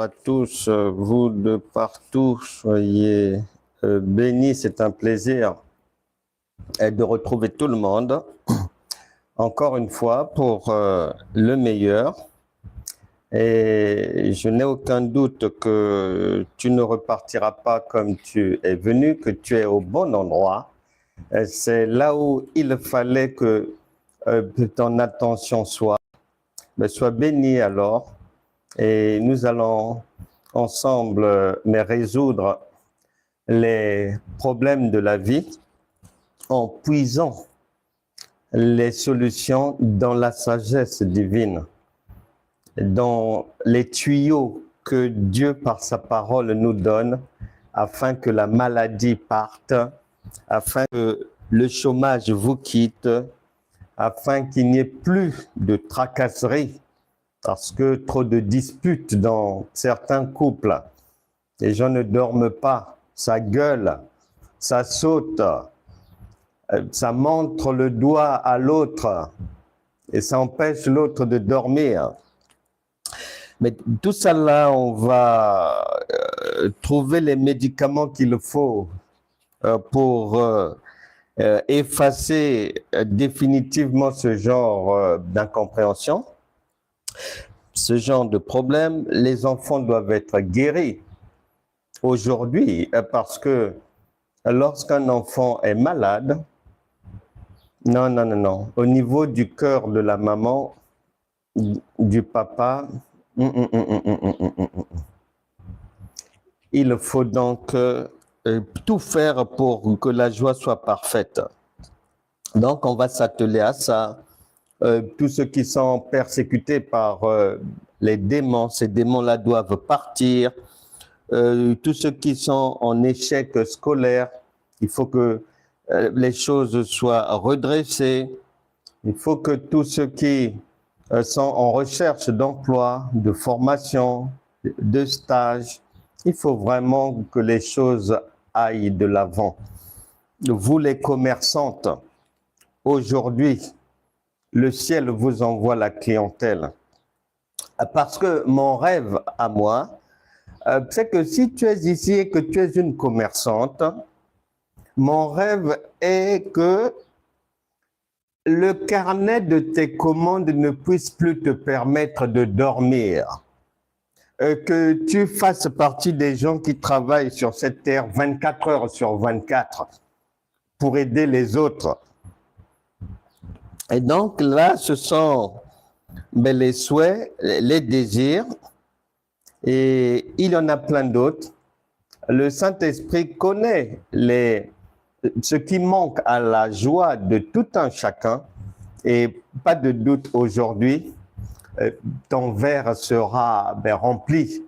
Bonjour à tous, vous de partout, soyez bénis, c'est un plaisir de retrouver tout le monde, encore une fois, pour le meilleur. Et je n'ai aucun doute que tu ne repartiras pas comme tu es venu, que tu es au bon endroit. C'est là où il fallait que ton attention soit. Sois béni alors. Et nous allons ensemble résoudre les problèmes de la vie en puisant les solutions dans la sagesse divine, dans les tuyaux que Dieu par sa parole nous donne afin que la maladie parte, afin que le chômage vous quitte, afin qu'il n'y ait plus de tracasseries, parce que trop de disputes dans certains couples. Les gens ne dorment pas, ça gueule, ça saute, ça montre le doigt à l'autre et ça empêche l'autre de dormir. Mais tout ça là, on va trouver les médicaments qu'il faut pour effacer définitivement ce genre d'incompréhension. Ce genre de problème, les enfants doivent être guéris aujourd'hui parce que lorsqu'un enfant est malade, non, au niveau du cœur de la maman, du papa, il faut donc tout faire pour que la joie soit parfaite. Donc, on va s'atteler à ça. Tous ceux qui sont persécutés par les démons, ces démons-là doivent partir. Tous ceux qui sont en échec scolaire, il faut que les choses soient redressées. Il faut que tous ceux qui sont en recherche d'emploi, de formation, de stage, il faut vraiment que les choses aillent de l'avant. Vous les commerçantes, aujourd'hui, le ciel vous envoie la clientèle. Parce que mon rêve à moi, c'est que si tu es ici et que tu es une commerçante, mon rêve est que le carnet de tes commandes ne puisse plus te permettre de dormir. Que tu fasses partie des gens qui travaillent sur cette terre 24 heures sur 24 pour aider les autres. Et donc là, ce sont les souhaits, les désirs, et il y en a plein d'autres. Le Saint-Esprit connaît ce qui manque à la joie de tout un chacun, et pas de doute aujourd'hui, ton verre sera rempli.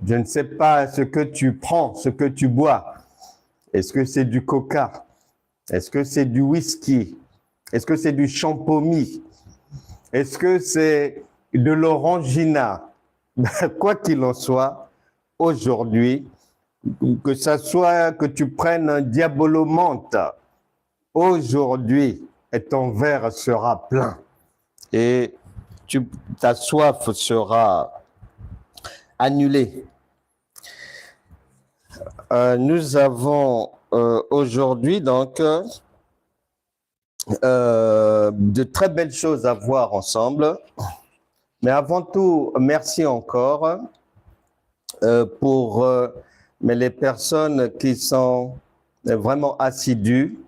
Je ne sais pas ce que tu prends, ce que tu bois. Est-ce que c'est du coca? Est-ce que c'est du whisky? Est-ce que c'est du champomis? Est-ce que c'est de l'orangina? Quoi qu'il en soit, aujourd'hui, que ça soit que tu prennes un diabolomante, aujourd'hui, ton verre sera plein et ta soif sera annulée. Nous avons aujourd'hui donc de très belles choses à voir ensemble. Mais avant tout, merci encore pour les personnes qui sont vraiment assidues.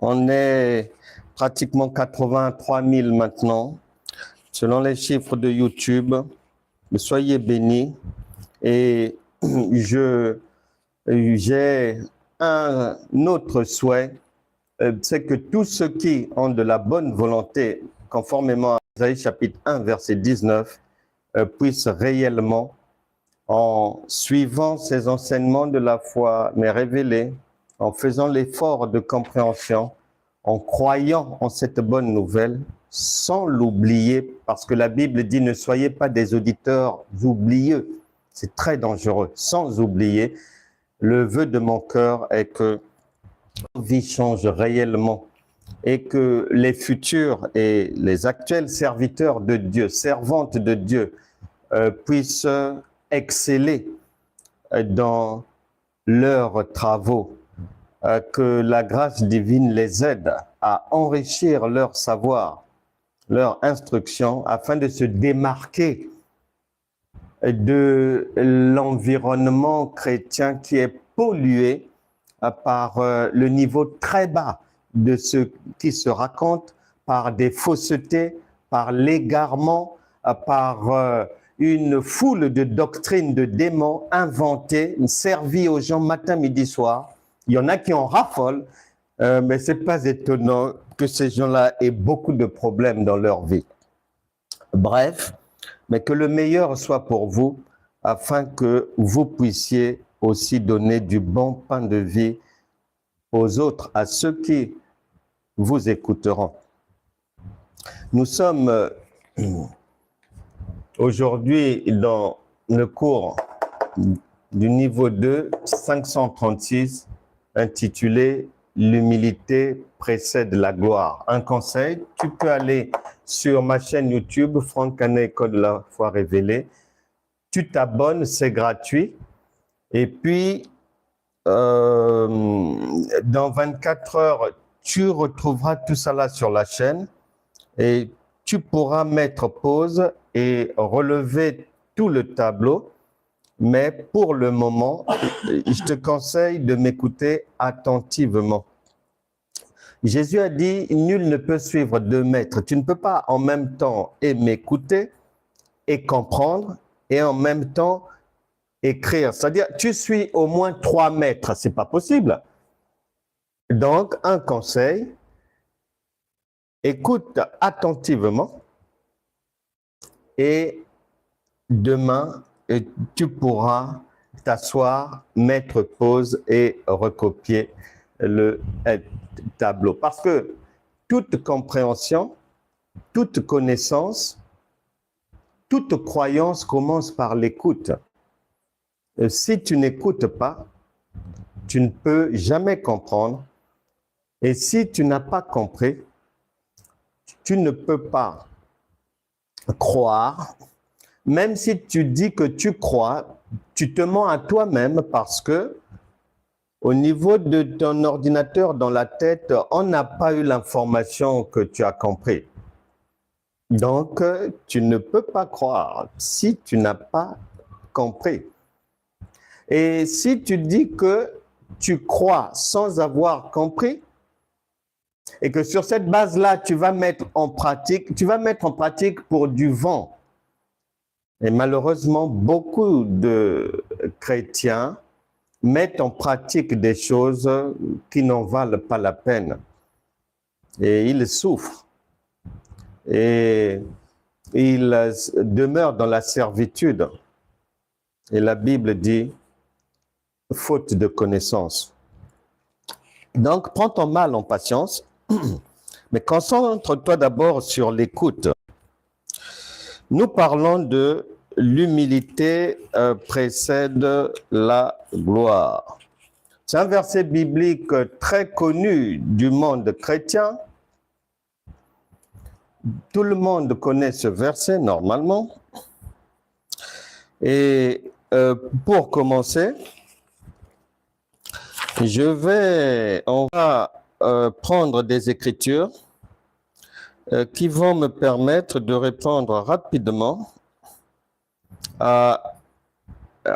On est pratiquement 83 000 maintenant, selon les chiffres de YouTube. Soyez bénis. Et j'ai un autre souhait, c'est que tous ceux qui ont de la bonne volonté, conformément à Isaïe chapitre 1, verset 19, puissent réellement, en suivant ces enseignements de la foi, mais révélés, en faisant l'effort de compréhension, en croyant en cette bonne nouvelle, sans l'oublier, parce que la Bible dit « Ne soyez pas des auditeurs oublieux ». C'est très dangereux, sans oublier. Le vœu de mon cœur est que nos vies changent réellement et que les futurs et les actuels serviteurs de Dieu, servantes de Dieu, puissent exceller dans leurs travaux, que la grâce divine les aide à enrichir leur savoir, leur instruction, afin de se démarquer de l'environnement chrétien qui est pollué par le niveau très bas de ce qui se raconte, par des faussetés, par l'égarement, par une foule de doctrines de démons inventées, servies aux gens matin, midi, soir. Il y en a qui en raffolent, mais ce n'est pas étonnant que ces gens-là aient beaucoup de problèmes dans leur vie. Bref, mais que le meilleur soit pour vous, afin que vous puissiez aussi donner du bon pain de vie aux autres, à ceux qui vous écouteront. Nous sommes aujourd'hui dans le cours du niveau 2, 536, intitulé « L'humilité précède la gloire ». Un conseil, tu peux aller sur ma chaîne YouTube, Franck Canet, École de la foi révélée. Tu t'abonnes, c'est gratuit. Et puis, dans 24 heures, tu retrouveras tout ça là sur la chaîne et tu pourras mettre pause et relever tout le tableau. Mais pour le moment, je te conseille de m'écouter attentivement. Jésus a dit, nul ne peut suivre deux maîtres. Tu ne peux pas en même temps et m'écouter et comprendre et en même temps écrire. C'est-à-dire, tu suis au moins 3 maîtres. Ce n'est pas possible. Donc, un conseil, écoute attentivement et demain, tu pourras t'asseoir, mettre pause et recopier le tableau. Parce que toute compréhension, toute connaissance, toute croyance commence par l'écoute. Si tu n'écoutes pas, tu ne peux jamais comprendre. Et si tu n'as pas compris, tu ne peux pas croire. Même si tu dis que tu crois, tu te mens à toi-même parce que au niveau de ton ordinateur dans la tête, on n'a pas eu l'information que tu as compris. Donc, tu ne peux pas croire si tu n'as pas compris. Et si tu dis que tu crois sans avoir compris, et que sur cette base-là, tu vas mettre en pratique pour du vent. Et malheureusement, beaucoup de chrétiens mettent en pratique des choses qui n'en valent pas la peine. Et ils souffrent. Et ils demeurent dans la servitude. Et la Bible dit, faute de connaissance. Donc, prends ton mal en patience, mais concentre-toi d'abord sur l'écoute. Nous parlons de l'humilité précède la gloire. C'est un verset biblique très connu du monde chrétien. Tout le monde connaît ce verset normalement. Et pour commencer, on va prendre des écritures qui vont me permettre de répondre rapidement à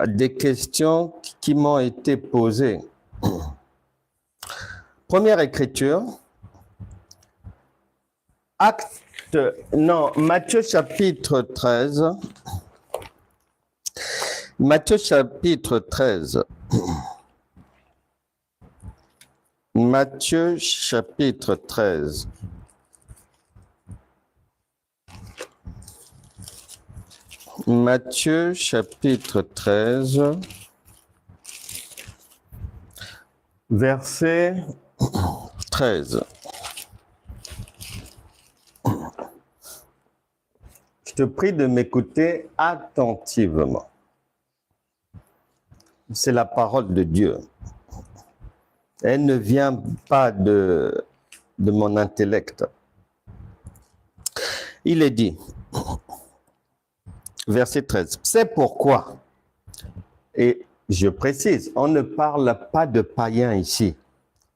des questions qui m'ont été posées. Première écriture, Matthieu chapitre 13. Matthieu chapitre 13. Matthieu chapitre 13. Matthieu chapitre 13, verset 13. Je te prie de m'écouter attentivement. C'est la parole de Dieu. Elle ne vient pas de mon intellect. Il est dit, verset 13, « C'est pourquoi Et je précise, on ne parle pas de païens ici.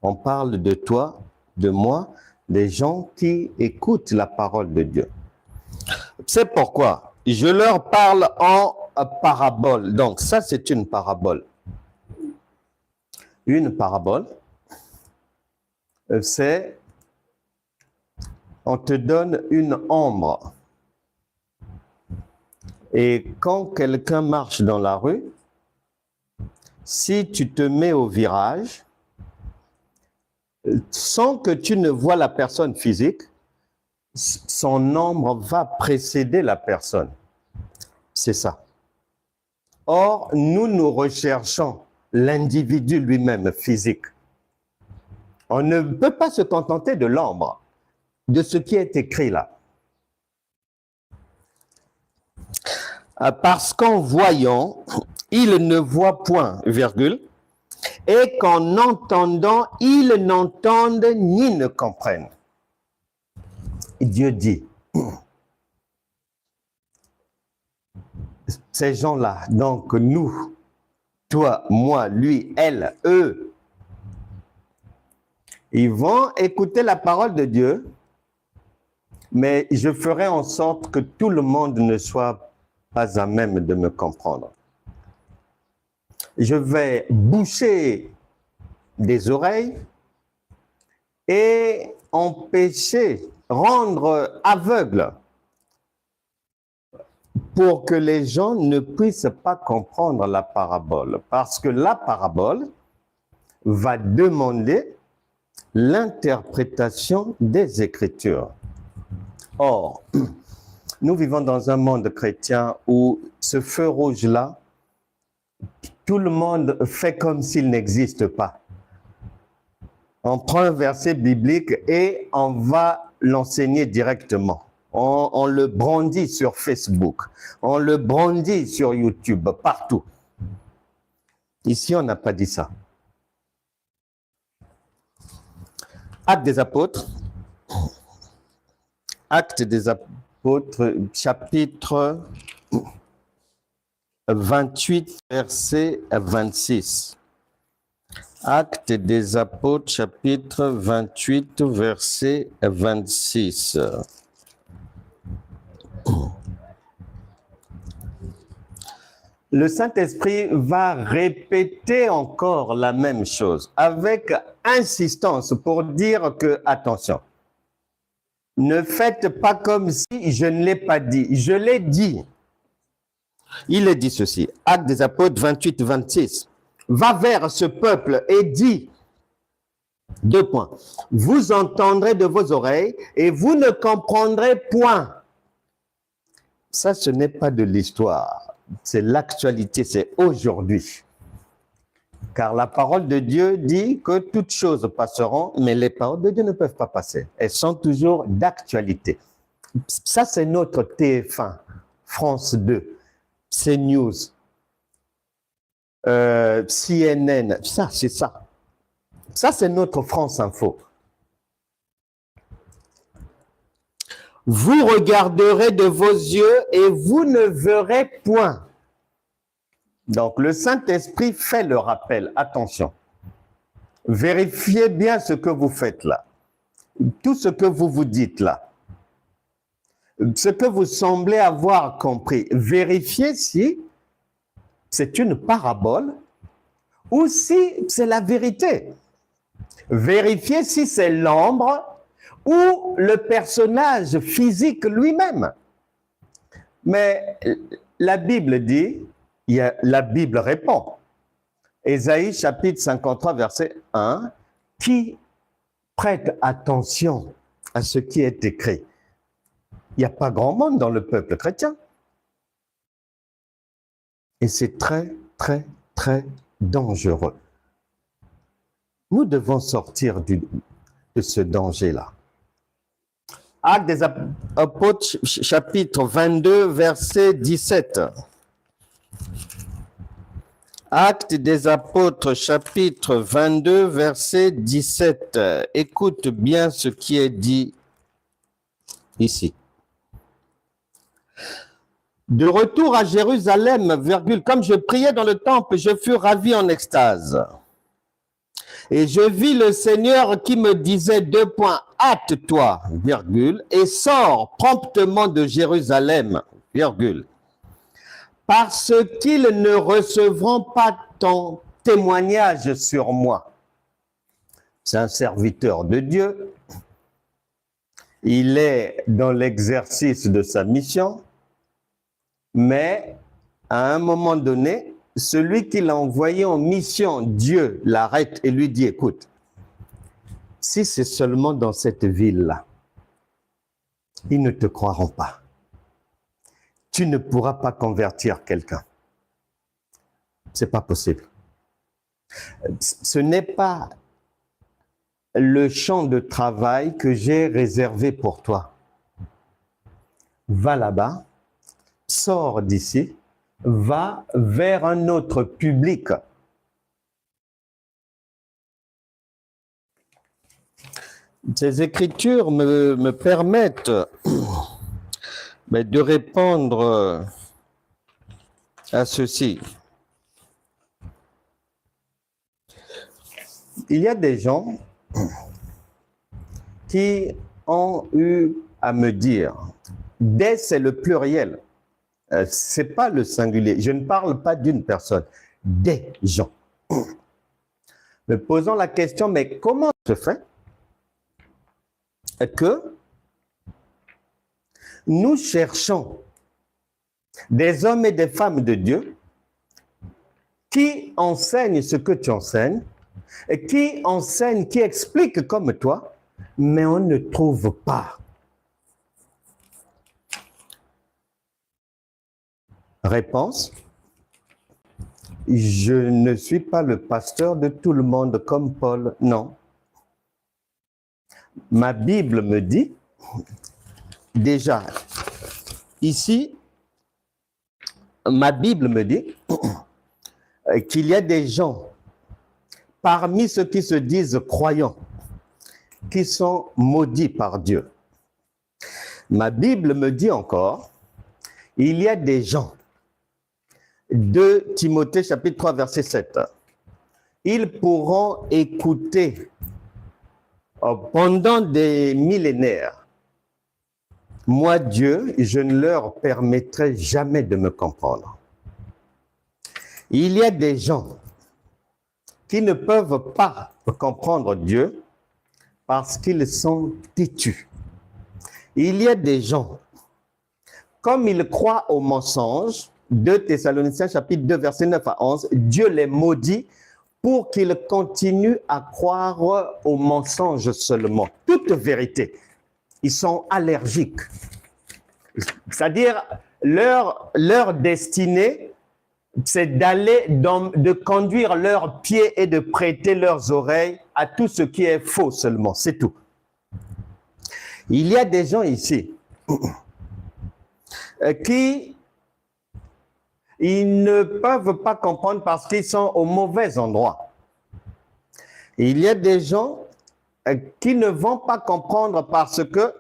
On parle de toi, de moi, des gens qui écoutent la parole de Dieu. C'est pourquoi je leur parle en parabole. Donc ça, c'est une parabole. Une parabole, c'est, on te donne une ombre. Et quand quelqu'un marche dans la rue, si tu te mets au virage, sans que tu ne vois la personne physique, son ombre va précéder la personne. C'est ça. Or, nous recherchons l'individu lui-même physique. On ne peut pas se contenter de l'ombre, de ce qui est écrit là. Parce qu'en voyant, ils ne voient point, virgule, et qu'en entendant, ils n'entendent ni ne comprennent. Dieu dit, ces gens-là, donc nous, toi, moi, lui, elle, eux, ils vont écouter la parole de Dieu, mais je ferai en sorte que tout le monde ne soit pas à même de me comprendre. Je vais boucher des oreilles et empêcher, rendre aveugle pour que les gens ne puissent pas comprendre la parabole. Parce que la parabole va demander l'interprétation des Écritures. Or, nous vivons dans un monde chrétien où ce feu rouge-là, tout le monde fait comme s'il n'existe pas. On prend un verset biblique et on va l'enseigner directement. On le brandit sur Facebook, on le brandit sur YouTube, partout. Ici, on n'a pas dit ça. Actes des Apôtres, chapitre 28, verset 26. Actes des Apôtres, chapitre 28, verset 26. Le Saint-Esprit va répéter encore la même chose avec insistance pour dire que, attention, ne faites pas comme si je ne l'ai pas dit. Je l'ai dit. Il est dit ceci, Actes des Apôtres 28, 26. Va vers ce peuple et dis, deux points, vous entendrez de vos oreilles et vous ne comprendrez point. Ça, ce n'est pas de l'histoire, c'est l'actualité, c'est aujourd'hui. Car la parole de Dieu dit que toutes choses passeront, mais les paroles de Dieu ne peuvent pas passer. Elles sont toujours d'actualité. Ça, c'est notre TF1, France 2, CNews, CNN, ça, c'est ça. Ça, c'est notre France Info. Vous regarderez de vos yeux et vous ne verrez point. Donc, le Saint-Esprit fait le rappel. Attention. Vérifiez bien ce que vous faites là. Tout ce que vous vous dites là. Ce que vous semblez avoir compris. Vérifiez si c'est une parabole ou si c'est la vérité. Vérifiez si c'est l'ombre ou le personnage physique lui-même. Mais la Bible dit, la Bible répond. Ésaïe chapitre 53 verset 1, qui prête attention à ce qui est écrit. Il n'y a pas grand monde dans le peuple chrétien. Et c'est très, très, très dangereux. Nous devons sortir de ce danger-là. Actes des Apôtres, chapitre 22, verset 17. Actes des Apôtres, chapitre 22, verset 17. Écoute bien ce qui est dit ici. De retour à Jérusalem, virgule, comme je priais dans le temple, je fus ravi en extase. Et je vis le Seigneur qui me disait, deux points, hâte-toi, virgule, et sors promptement de Jérusalem, virgule, parce qu'ils ne recevront pas ton témoignage sur moi. C'est un serviteur de Dieu. Il est dans l'exercice de sa mission, mais à un moment donné, celui qui l'a envoyé en mission, Dieu l'arrête et lui dit, écoute, si c'est seulement dans cette ville-là, ils ne te croiront pas. Tu ne pourras pas convertir quelqu'un. C'est pas possible. Ce n'est pas le champ de travail que j'ai réservé pour toi. Va là-bas, sors d'ici, va vers un autre public. Ces écritures me permettent de répondre à ceci. Il y a des gens qui ont eu à me dire, des c'est le pluriel, c'est pas le singulier, je ne parle pas d'une personne, des gens. Me posant la question, mais comment se fait que nous cherchons des hommes et des femmes de Dieu qui enseignent ce que tu enseignes, et qui enseignent, qui expliquent comme toi, mais on ne trouve pas. Réponse, je ne suis pas le pasteur de tout le monde comme Paul, non. Ma Bible me dit, déjà, ici, ma Bible me dit qu'il y a des gens parmi ceux qui se disent croyants, qui sont maudits par Dieu. Ma Bible me dit encore, il y a des gens, 2 Timothée chapitre 3 verset 7, ils pourront écouter pendant des millénaires. Moi, Dieu, je ne leur permettrai jamais de me comprendre. Il y a des gens qui ne peuvent pas comprendre Dieu parce qu'ils sont têtus. Il y a des gens, comme ils croient au mensonge, 2 Thessaloniciens chapitre 2 verset 9 à 11, Dieu les maudit pour qu'ils continuent à croire au mensonge seulement. Toute vérité. Ils sont allergiques. C'est-à-dire, leur destinée, c'est de conduire leurs pieds et de prêter leurs oreilles à tout ce qui est faux seulement, c'est tout. Il y a des gens ici qui ils ne peuvent pas comprendre parce qu'ils sont au mauvais endroit. Il y a des gens qui ne vont pas comprendre parce que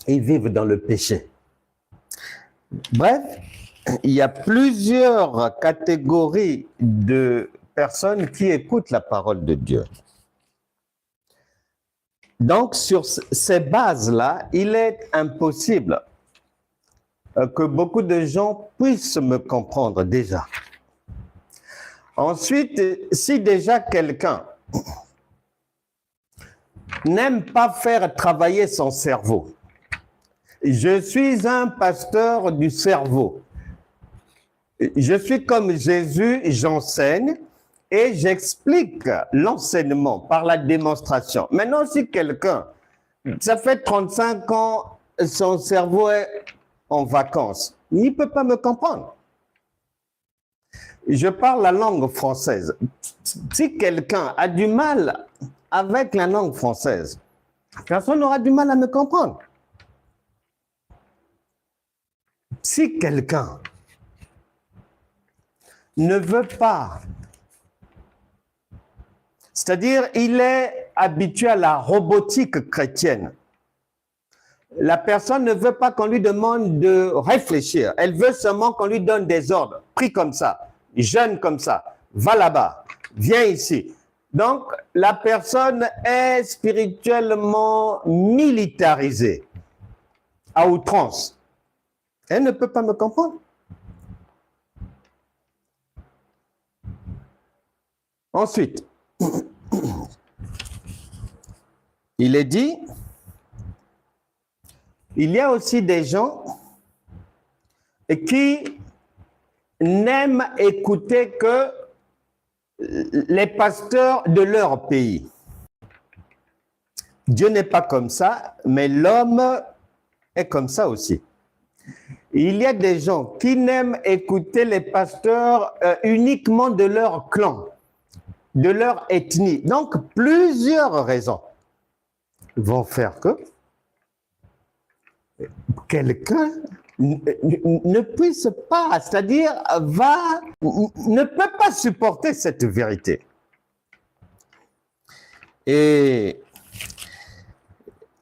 ils vivent dans le péché. Bref, il y a plusieurs catégories de personnes qui écoutent la parole de Dieu. Donc, sur ces bases-là, il est impossible que beaucoup de gens puissent me comprendre déjà. Ensuite, si déjà quelqu'un n'aime pas faire travailler son cerveau, je suis un pasteur du cerveau. Je suis comme Jésus, j'enseigne et j'explique l'enseignement par la démonstration. Maintenant, si quelqu'un, ça fait 35 ans, son cerveau est en vacances, il ne peut pas me comprendre. Je parle la langue française. Si quelqu'un a du mal avec la langue française, personne n'aura du mal à me comprendre. Si quelqu'un ne veut pas, c'est-à-dire il est habitué à la robotique chrétienne, La personne ne veut pas qu'on lui demande de réfléchir. Elle veut seulement qu'on lui donne des ordres. Prie comme ça, jeûne comme ça, va là-bas, viens ici. Donc, la personne est spirituellement militarisée à outrance. Elle ne peut pas me comprendre. Ensuite, il est dit, il y a aussi des gens qui n'aiment écouter que les pasteurs de leur pays. Dieu n'est pas comme ça, mais l'homme est comme ça aussi. Il y a des gens qui n'aiment écouter les pasteurs uniquement de leur clan, de leur ethnie. Donc, plusieurs raisons vont faire que quelqu'un ne puisse pas, c'est-à-dire ne peut pas supporter cette vérité. Et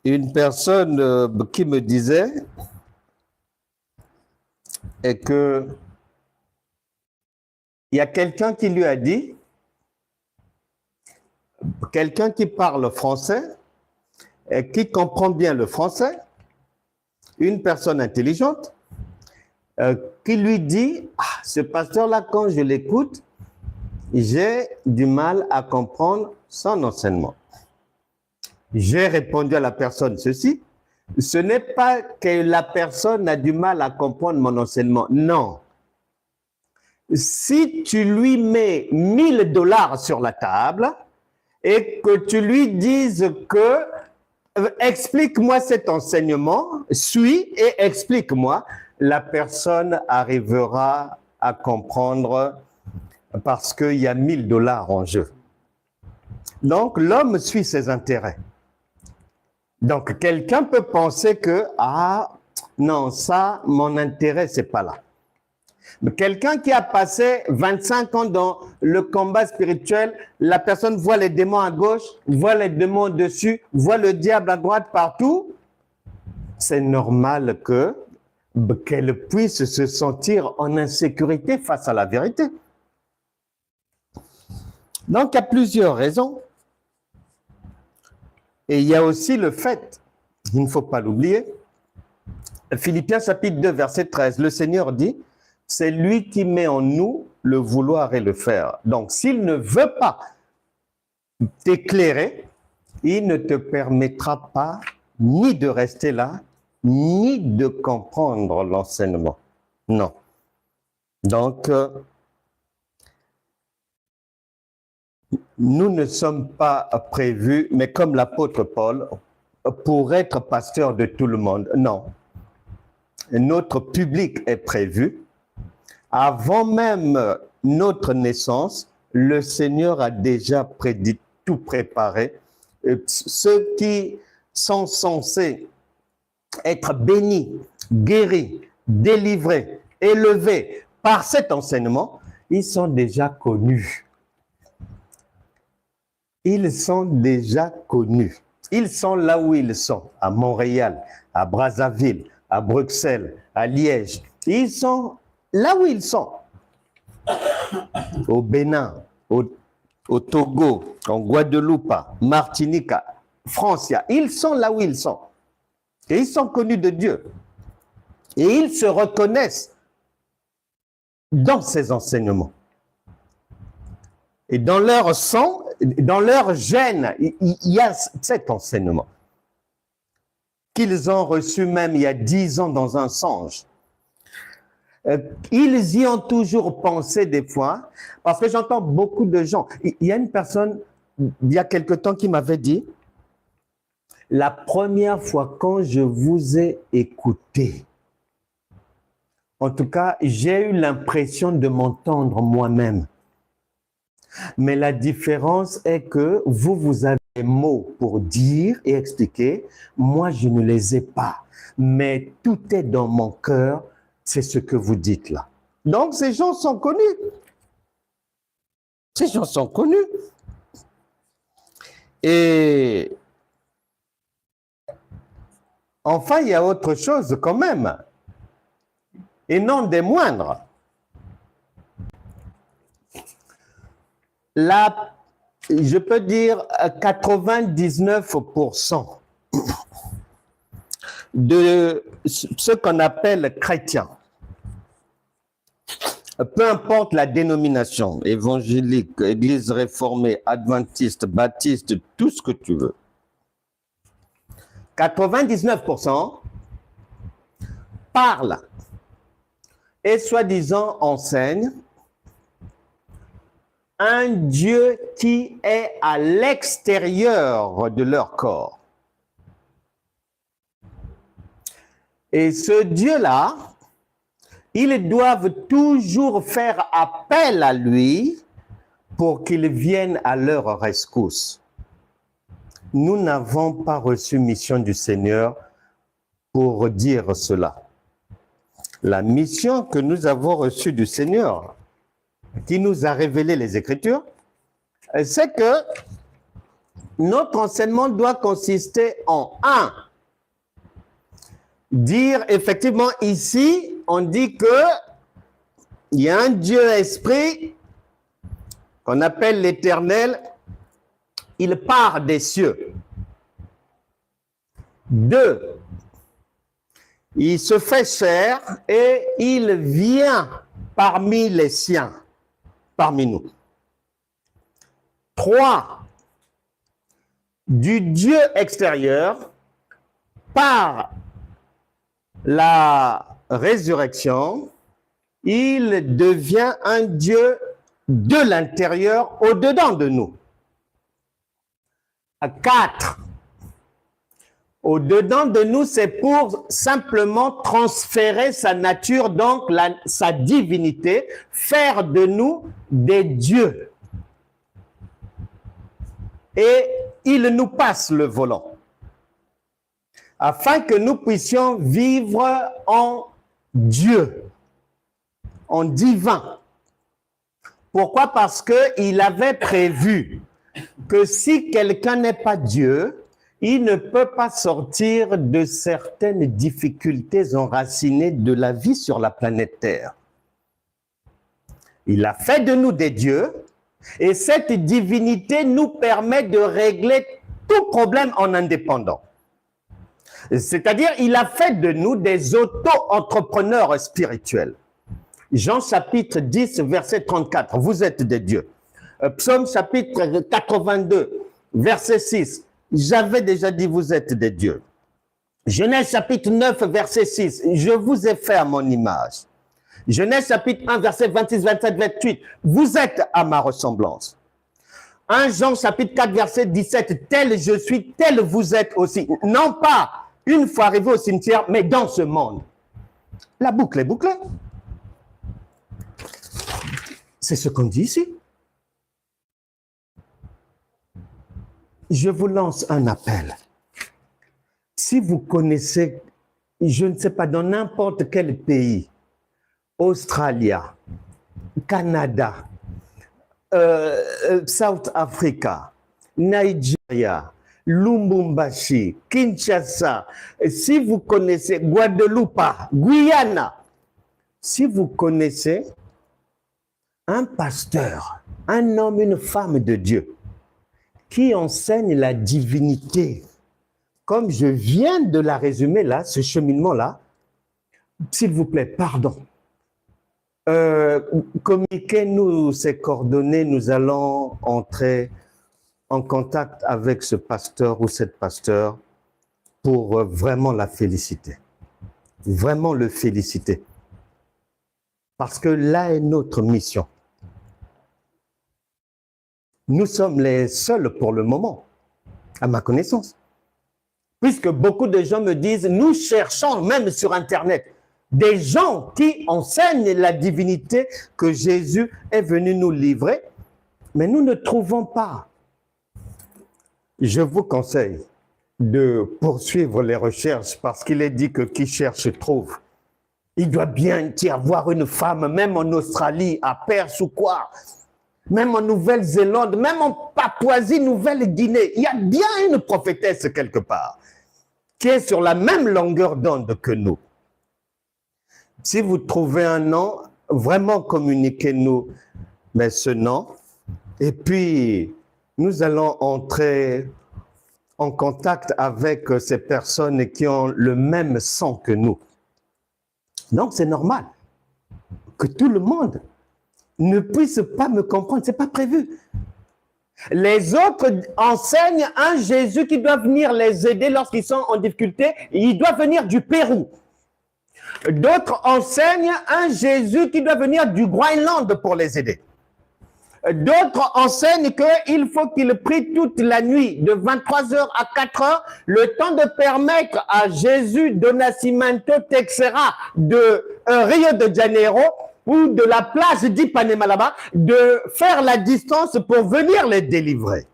une personne qui me disait que il y a quelqu'un qui lui a dit, quelqu'un qui parle français et qui comprend bien le français, une personne intelligente, qui lui dit, ah, ce pasteur-là, quand je l'écoute, j'ai du mal à comprendre son enseignement. J'ai répondu à la personne ceci, ce n'est pas que la personne a du mal à comprendre mon enseignement, non. Si tu lui mets 1000 $ sur la table et que tu lui dises que explique-moi cet enseignement, suis et explique-moi, la personne arrivera à comprendre parce qu'il y a 1000 $ en jeu. Donc, l'homme suit ses intérêts. Donc, quelqu'un peut penser que, ah, non, ça, mon intérêt, c'est pas là. Mais quelqu'un qui a passé 25 ans dans le combat spirituel, la personne voit les démons à gauche, voit les démons dessus, voit le diable à droite partout. C'est normal qu'elle puisse se sentir en insécurité face à la vérité. Donc, il y a plusieurs raisons. Et il y a aussi le fait, il ne faut pas l'oublier, Philippiens chapitre 2, verset 13, le Seigneur dit, c'est lui qui met en nous le vouloir et le faire. Donc, s'il ne veut pas t'éclairer, il ne te permettra pas ni de rester là, ni de comprendre l'enseignement. Non. Donc, nous ne sommes pas prévus, mais comme l'apôtre Paul, pour être pasteur de tout le monde. Non. Notre public est prévu. Avant même notre naissance, le Seigneur a déjà prédit, tout préparé. Ceux qui sont censés être bénis, guéris, délivrés, élevés par cet enseignement, ils sont déjà connus. Ils sont déjà connus. Ils sont là où ils sont, à Montréal, à Brazzaville, à Bruxelles, à Liège. Ils sont là où ils sont. Au Bénin, au Togo, en Guadeloupe, Martinique, France, ils sont là où ils sont. Et ils sont connus de Dieu. Et ils se reconnaissent dans ces enseignements. Et dans leur sang, dans leur gène, il y a cet enseignement qu'ils ont reçu même il y a 10 ans dans un songe. Ils y ont toujours pensé des fois, parce que j'entends beaucoup de gens. Il y a une personne, il y a quelque temps, qui m'avait dit, la première fois quand je vous ai écouté, en tout cas, j'ai eu l'impression de m'entendre moi-même. Mais la différence est que vous avez des mots pour dire et expliquer. Moi, je ne les ai pas. Mais tout est dans mon cœur. C'est ce que vous dites là. Donc, ces gens sont connus. Ces gens sont connus. Et Enfin, il y a autre chose quand même, et non des moindres. Là, je peux dire 99% de ce qu'on appelle chrétiens, peu importe la dénomination, évangélique, église réformée, adventiste, baptiste, tout ce que tu veux, 99% parlent et soi-disant enseignent un Dieu qui est à l'extérieur de leur corps. Et ce Dieu-là, ils doivent toujours faire appel à lui pour qu'il vienne à leur rescousse. Nous n'avons pas reçu mission du Seigneur pour dire cela. La mission que nous avons reçue du Seigneur, qui nous a révélé les Écritures, c'est que notre enseignement doit consister en un, dire effectivement ici, on dit que il y a un Dieu esprit qu'on appelle l'Éternel, il part des cieux. 2, il se fait chair et il vient parmi les siens, parmi nous. 3, du Dieu extérieur, par la résurrection, il devient un Dieu de l'intérieur, au-dedans de nous. 4, au-dedans de nous, c'est pour simplement transférer sa nature, donc sa divinité, faire de nous des dieux. Et il nous passe le volant, afin que nous puissions vivre en Dieu, en divin. Pourquoi? Parce qu'il avait prévu que si quelqu'un n'est pas Dieu, il ne peut pas sortir de certaines difficultés enracinées de la vie sur la planète Terre. Il a fait de nous des dieux, et cette divinité nous permet de régler tout problème en indépendant. C'est-à-dire, il a fait de nous des auto-entrepreneurs spirituels. Jean chapitre 10, verset 34, vous êtes des dieux. Psaume chapitre 82, verset 6, j'avais déjà dit vous êtes des dieux. Genèse chapitre 9, verset 6, je vous ai fait à mon image. Genèse chapitre 1, verset 26, 27, 28, vous êtes à ma ressemblance. 1 Jean chapitre 4, verset 17, tel je suis, tel vous êtes aussi. Non pas une fois arrivé au cimetière, mais dans ce monde. La boucle est bouclée. C'est ce qu'on dit ici. Je vous lance un appel. Si vous connaissez, je ne sais pas, dans n'importe quel pays, Australie, Canada, South Africa, Nigeria, Lubumbashi, Kinshasa, si vous connaissez Guadeloupe, Guyana, si vous connaissez un pasteur, un homme, une femme de Dieu, qui enseigne la divinité, comme je viens de la résumer là, ce cheminement-là, s'il vous plaît, pardon. Communiquez-nous ces coordonnées, nous allons entrer en contact avec ce pasteur ou cette pasteur pour vraiment la féliciter. Vraiment le féliciter. Parce que là est notre mission. Nous sommes les seuls pour le moment, à ma connaissance. Puisque beaucoup de gens me disent, nous cherchons même sur Internet des gens qui enseignent la divinité que Jésus est venu nous livrer, mais nous ne trouvons pas. Je vous conseille de poursuivre les recherches parce qu'il est dit que qui cherche trouve. Il doit bien y avoir une femme, même en Australie, à Perse ou quoi, même en Nouvelle-Zélande, même en Papouasie-Nouvelle-Guinée. Il y a bien une prophétesse quelque part. qui est sur la même longueur d'onde que nous. Si vous trouvez un nom, vraiment communiquez-nous mais ce nom. Et puis, nous allons entrer en contact avec ces personnes qui ont le même sang que nous. Donc, c'est normal que tout le monde ne puisse pas me comprendre. Ce n'est pas prévu. Les autres enseignent un Jésus qui doit venir les aider lorsqu'ils sont en difficulté. Il doit venir du Pérou. D'autres enseignent un Jésus qui doit venir du Groenland pour les aider. D'autres enseignent qu'il faut qu'ils prient toute la nuit, de 23h à 4h, le temps de permettre à Jésus de Nascimento Texera de Rio de Janeiro ou de la plage d'Ipanema là-bas, de faire la distance pour venir les délivrer.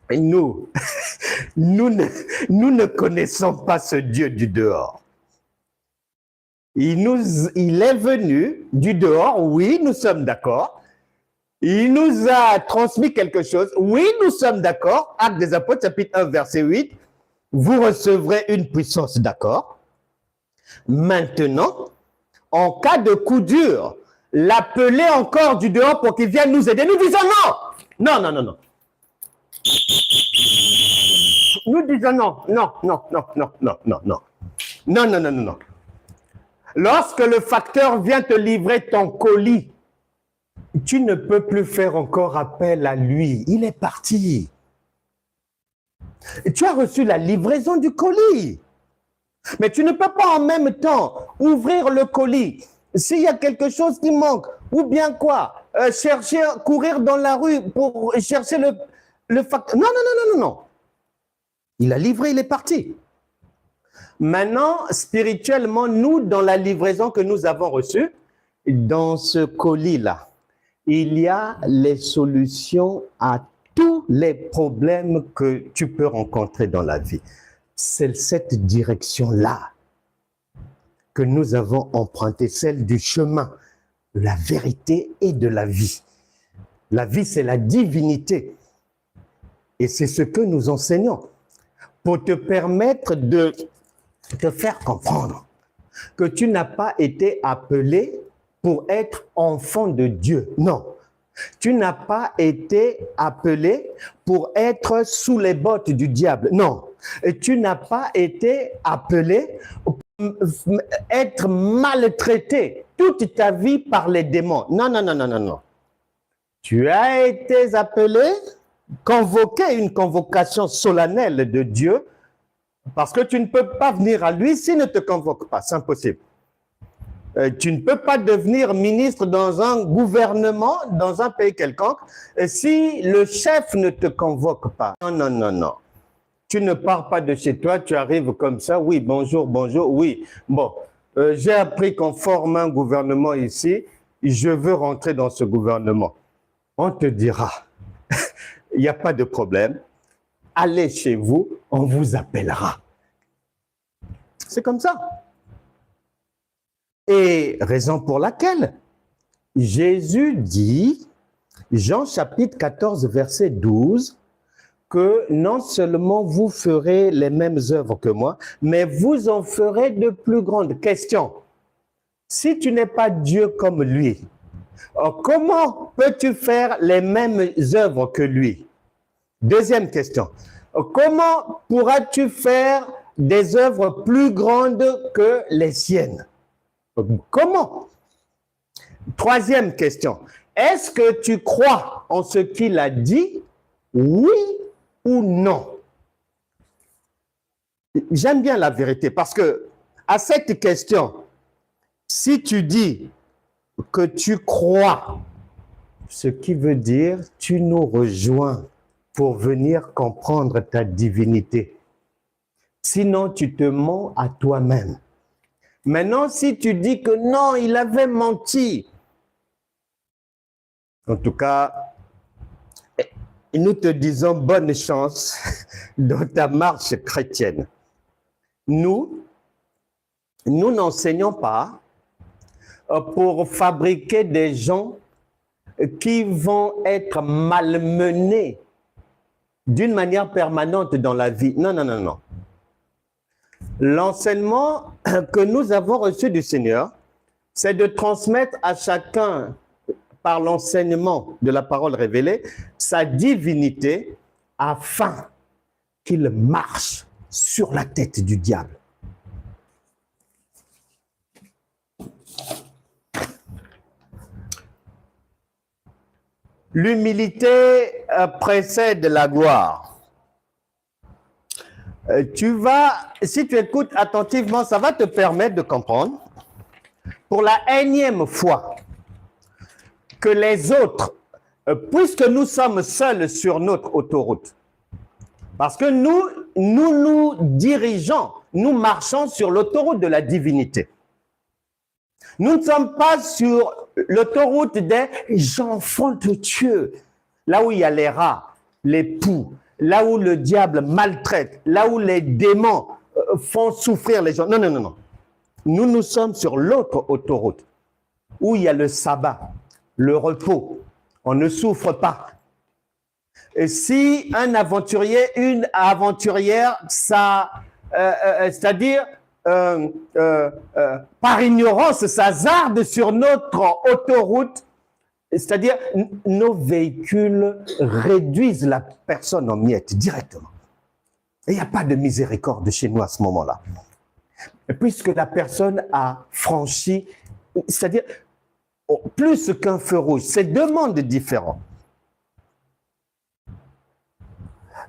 Et nous, nous ne connaissons pas ce Dieu du dehors. Il est venu du dehors, oui, nous sommes d'accord. Il nous a transmis quelque chose. Oui, nous sommes d'accord. Actes des Apôtres, chapitre 1, verset 8. Vous recevrez une puissance, d'accord. Maintenant, en cas de coup dur, l'appeler encore du dehors pour qu'il vienne nous aider. Nous disons non. Non, non, non, non. Nous disons non, non, non, non, non, non, non, non. Non, non, non, non, non. Lorsque le facteur vient te livrer ton colis, tu ne peux plus faire encore appel à lui. Il est parti. Tu as reçu la livraison du colis. Mais tu ne peux pas en même temps ouvrir le colis. S'il y a quelque chose qui manque, ou bien quoi, chercher, courir dans la rue pour chercher le facteur. Non, non, non, non, non, non. Il a livré, il est parti. Maintenant, spirituellement, nous, dans la livraison que nous avons reçue, dans ce colis-là, il y a les solutions à tous les problèmes que tu peux rencontrer dans la vie. C'est cette direction-là que nous avons emprunté, celle du chemin, de la vérité et de la vie. La vie, c'est la divinité. Et c'est ce que nous enseignons pour te permettre de te faire comprendre que tu n'as pas été appelé pour être enfant de Dieu. Non. Tu n'as pas été appelé pour être sous les bottes du diable. Non. Et tu n'as pas été appelé pour être maltraité toute ta vie par les démons. Non, non, non, non, non, non. Tu as été appelé, convoqué, une convocation solennelle de Dieu, parce que tu ne peux pas venir à lui s'il ne te convoque pas. C'est impossible. Tu ne peux pas devenir ministre dans un gouvernement, dans un pays quelconque, si le chef ne te convoque pas. Non, non, non, non. Tu ne pars pas de chez toi, tu arrives comme ça, oui, bonjour, bonjour, oui. Bon, j'ai appris qu'on forme un gouvernement ici, je veux rentrer dans ce gouvernement. On te dira, il n'y a pas de problème, allez chez vous, on vous appellera. C'est comme ça. Et raison pour laquelle Jésus dit, Jean chapitre 14, verset 12, que non seulement vous ferez les mêmes œuvres que moi, mais vous en ferez de plus grandes. Question, si tu n'es pas Dieu comme lui, comment peux-tu faire les mêmes œuvres que lui? Deuxième question, comment pourras-tu faire des œuvres plus grandes que les siennes? Comment? Troisième question. Est-ce que tu crois en ce qu'il a dit? Oui ou non? J'aime bien la vérité parce que à cette question, si tu dis que tu crois, ce qui veut dire tu nous rejoins pour venir comprendre ta divinité. Sinon, tu te mens à toi-même. Maintenant, si tu dis que non, il avait menti, en tout cas, nous te disons bonne chance dans ta marche chrétienne. Nous n'enseignons pas pour fabriquer des gens qui vont être malmenés d'une manière permanente dans la vie. Non, non, non, non. L'enseignement que nous avons reçu du Seigneur, c'est de transmettre à chacun, par l'enseignement de la parole révélée, sa divinité afin qu'il marche sur la tête du diable. L'humilité précède la gloire. Si tu écoutes attentivement, ça va te permettre de comprendre, pour la énième fois, que les autres, puisque nous sommes seuls sur notre autoroute, parce que nous dirigeons, nous marchons sur l'autoroute de la divinité. Nous ne sommes pas sur l'autoroute des enfants de Dieu, là où il y a les rats, les poux, là où le diable maltraite, là où les démons font souffrir les gens. Non, non, non, non. Nous sommes sur l'autre autoroute, où il y a le sabbat, le repos. On ne souffre pas. Et si un aventurier, une aventurière, c'est-à-dire par ignorance, s'hasarde sur notre autoroute, c'est-à-dire nos véhicules réduisent la personne en miettes directement. Et il n'y a pas de miséricorde chez nous à ce moment-là. Puisque la personne a franchi, c'est-à-dire plus qu'un feu rouge, c'est deux mondes différents.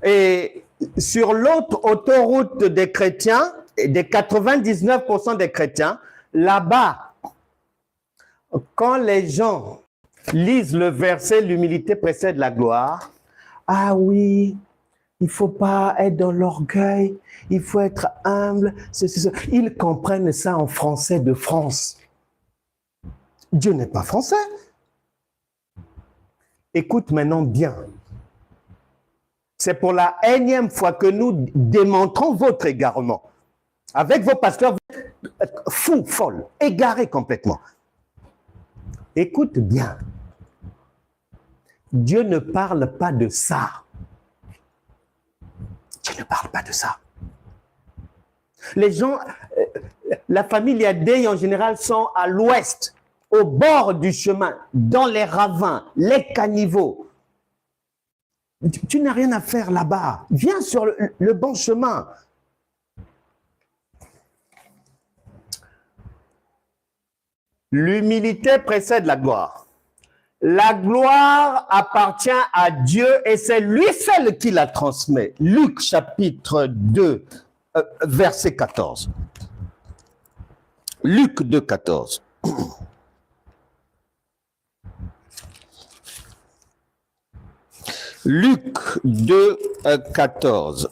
Et sur l'autre autoroute des chrétiens, des 99% des chrétiens, là-bas, quand les gens lisent le verset « L'humilité précède la gloire », ah oui, il ne faut pas être dans l'orgueil, il faut être humble. Ils comprennent ça en français de France. Dieu n'est pas français. Écoute maintenant bien. C'est pour la énième fois que nous démontrons votre égarement. Avec vos pasteurs, vous êtes fous, folles, égarés complètement. Écoute bien. Dieu ne parle pas de ça. Dieu ne parle pas de ça. Les gens, la famille Liadei en général sont à l'ouest, au bord du chemin, dans les ravins, les caniveaux. Tu n'as rien à faire là-bas. Viens sur le bon chemin. L'humilité précède la gloire. La gloire appartient à Dieu et c'est lui seul qui la transmet. Luc chapitre 2, verset 14. Luc 2, 14. Luc 2, 14.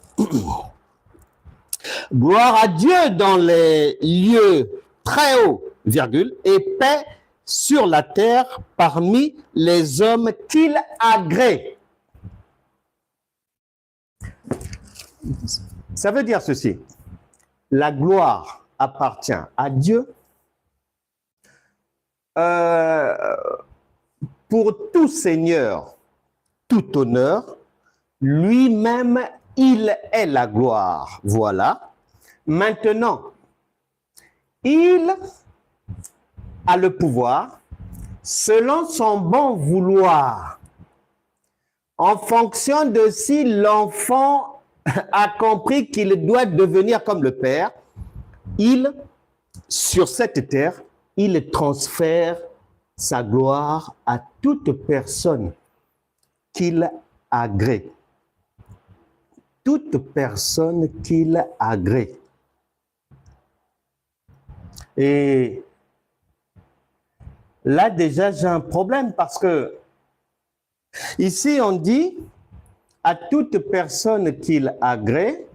Gloire à Dieu dans les lieux très hauts, virgule, et paix sur la terre parmi les hommes qu'il agrée. Ça veut dire ceci. La gloire appartient à Dieu. Pour tout seigneur, tout honneur, lui-même, il est la gloire. Voilà. Maintenant, il a le pouvoir, selon son bon vouloir, en fonction de si l'enfant a compris qu'il doit devenir comme le Père, sur cette terre, il transfère sa gloire à toute personne qu'il agrée. Toute personne qu'il agrée. Et là, déjà, j'ai un problème parce que ici, on dit à toute personne qu'il agrée.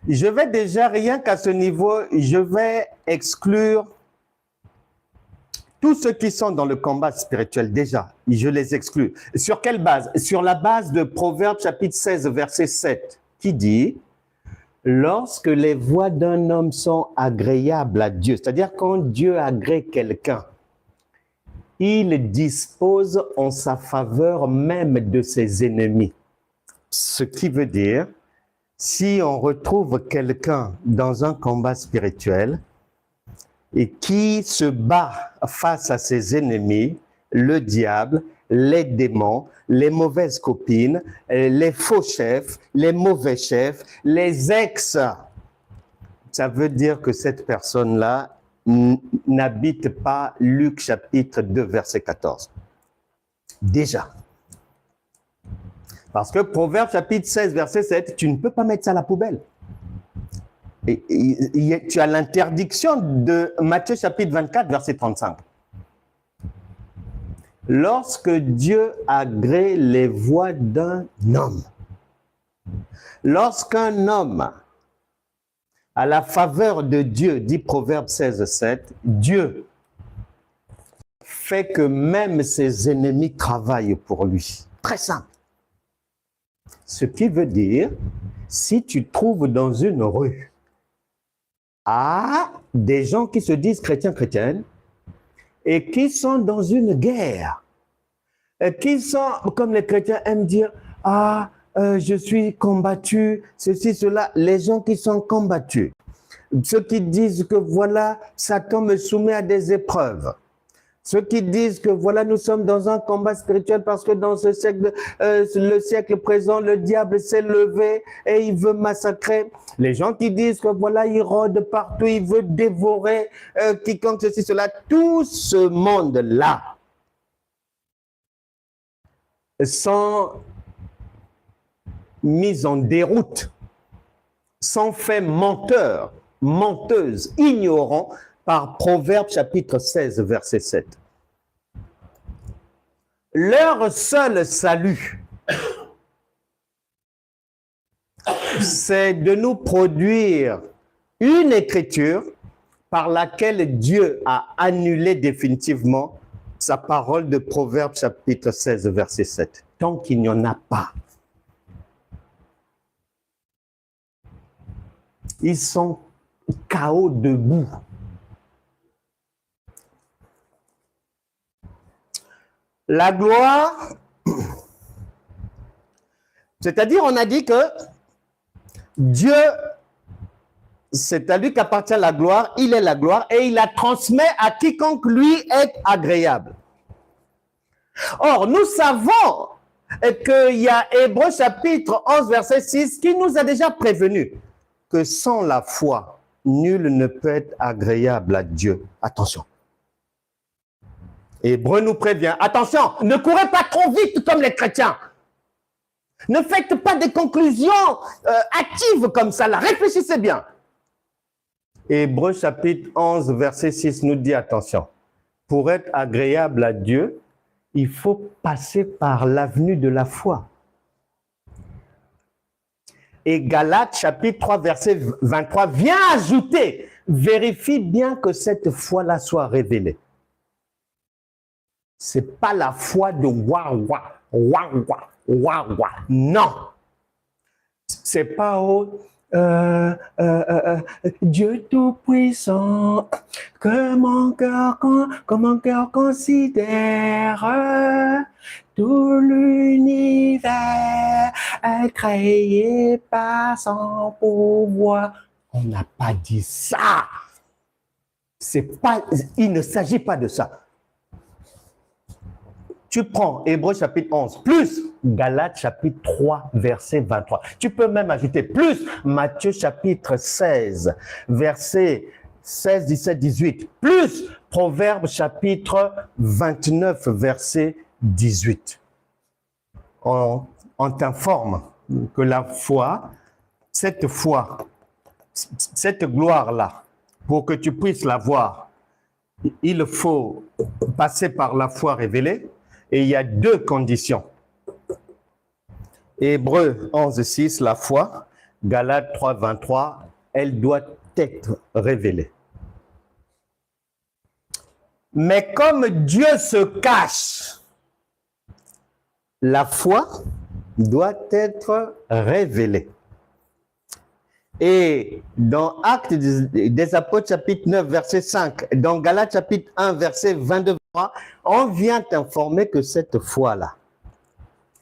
Je vais déjà, rien qu'à ce niveau, je vais exclure tous ceux qui sont dans le combat spirituel, déjà, je les exclus. Sur quelle base? Sur la base de Proverbes chapitre 16, verset 7, qui dit « Lorsque les voies d'un homme sont agréables à Dieu », c'est-à-dire quand Dieu agrée quelqu'un, il dispose en sa faveur même de ses ennemis. Ce qui veut dire, si on retrouve quelqu'un dans un combat spirituel et qui se bat face à ses ennemis, le diable, les démons, les mauvaises copines, les faux chefs, les mauvais chefs, les ex, ça veut dire que cette personne-là n'habite pas Luc chapitre 2, verset 14. Déjà. Parce que Proverbe chapitre 16, verset 7, tu ne peux pas mettre ça à la poubelle. Et tu as l'interdiction de Matthieu chapitre 24, verset 35. Lorsque Dieu agrée les voies d'un homme, lorsqu'un homme, à la faveur de Dieu, dit Proverbe 16, 7, Dieu fait que même ses ennemis travaillent pour lui. Très simple. Ce qui veut dire, si tu trouves dans une rue des gens qui se disent chrétiens, chrétiennes, et qui sont dans une guerre, et qui sont, comme les chrétiens aiment dire, je suis combattu, ceci, cela, les gens qui sont combattus, ceux qui disent que voilà, Satan me soumet à des épreuves, ceux qui disent que voilà, nous sommes dans un combat spirituel parce que dans ce siècle, le siècle présent, le diable s'est levé et il veut massacrer. Les gens qui disent que voilà, il rôde partout, il veut dévorer quiconque ceci, cela. Tout ce monde-là sont mis en déroute, sont faits menteurs, menteuses, ignorants, par Proverbe chapitre 16, verset 7. Leur seul salut, c'est de nous produire une écriture par laquelle Dieu a annulé définitivement sa parole de Proverbe chapitre 16, verset 7. Tant qu'il n'y en a pas, ils sont KO debout. La gloire, c'est-à-dire on a dit que Dieu, c'est à lui qu'appartient la gloire, il est la gloire et il la transmet à quiconque lui est agréable. Or, nous savons qu'il y a Hébreux chapitre 11, verset 6 qui nous a déjà prévenu que sans la foi, nul ne peut être agréable à Dieu. Attention. Hébreu nous prévient, attention, ne courez pas trop vite comme les chrétiens. Ne faites pas des conclusions hâtives comme ça, là. Réfléchissez bien. Hébreu chapitre 11, verset 6 nous dit, attention, pour être agréable à Dieu, il faut passer par l'avenue de la foi. Et Galates chapitre 3, verset 23 vient ajouter, vérifie bien que cette foi-là soit révélée. Ce n'est pas la foi de waouh, waouh, waouh, waouh. Non. Ce n'est pas Dieu Tout-Puissant, que mon cœur considère tout l'univers créé par son pouvoir. On n'a pas dit ça. Il ne s'agit pas de ça. Tu prends Hébreux chapitre 11, plus Galates chapitre 3, verset 23. Tu peux même ajouter plus Matthieu chapitre 16, verset 16, 17, 18, plus Proverbe chapitre 29, verset 18. On t'informe que la foi, cette gloire-là, pour que tu puisses la voir, il faut passer par la foi révélée. Et il y a deux conditions. Hébreux 11, 6, la foi. Galates 3, 23, elle doit être révélée. Mais comme Dieu se cache, la foi doit être révélée. Et dans Actes des Apôtres chapitre 9, verset 5, dans Galates chapitre 1, verset 22, on vient t'informer que cette foi-là,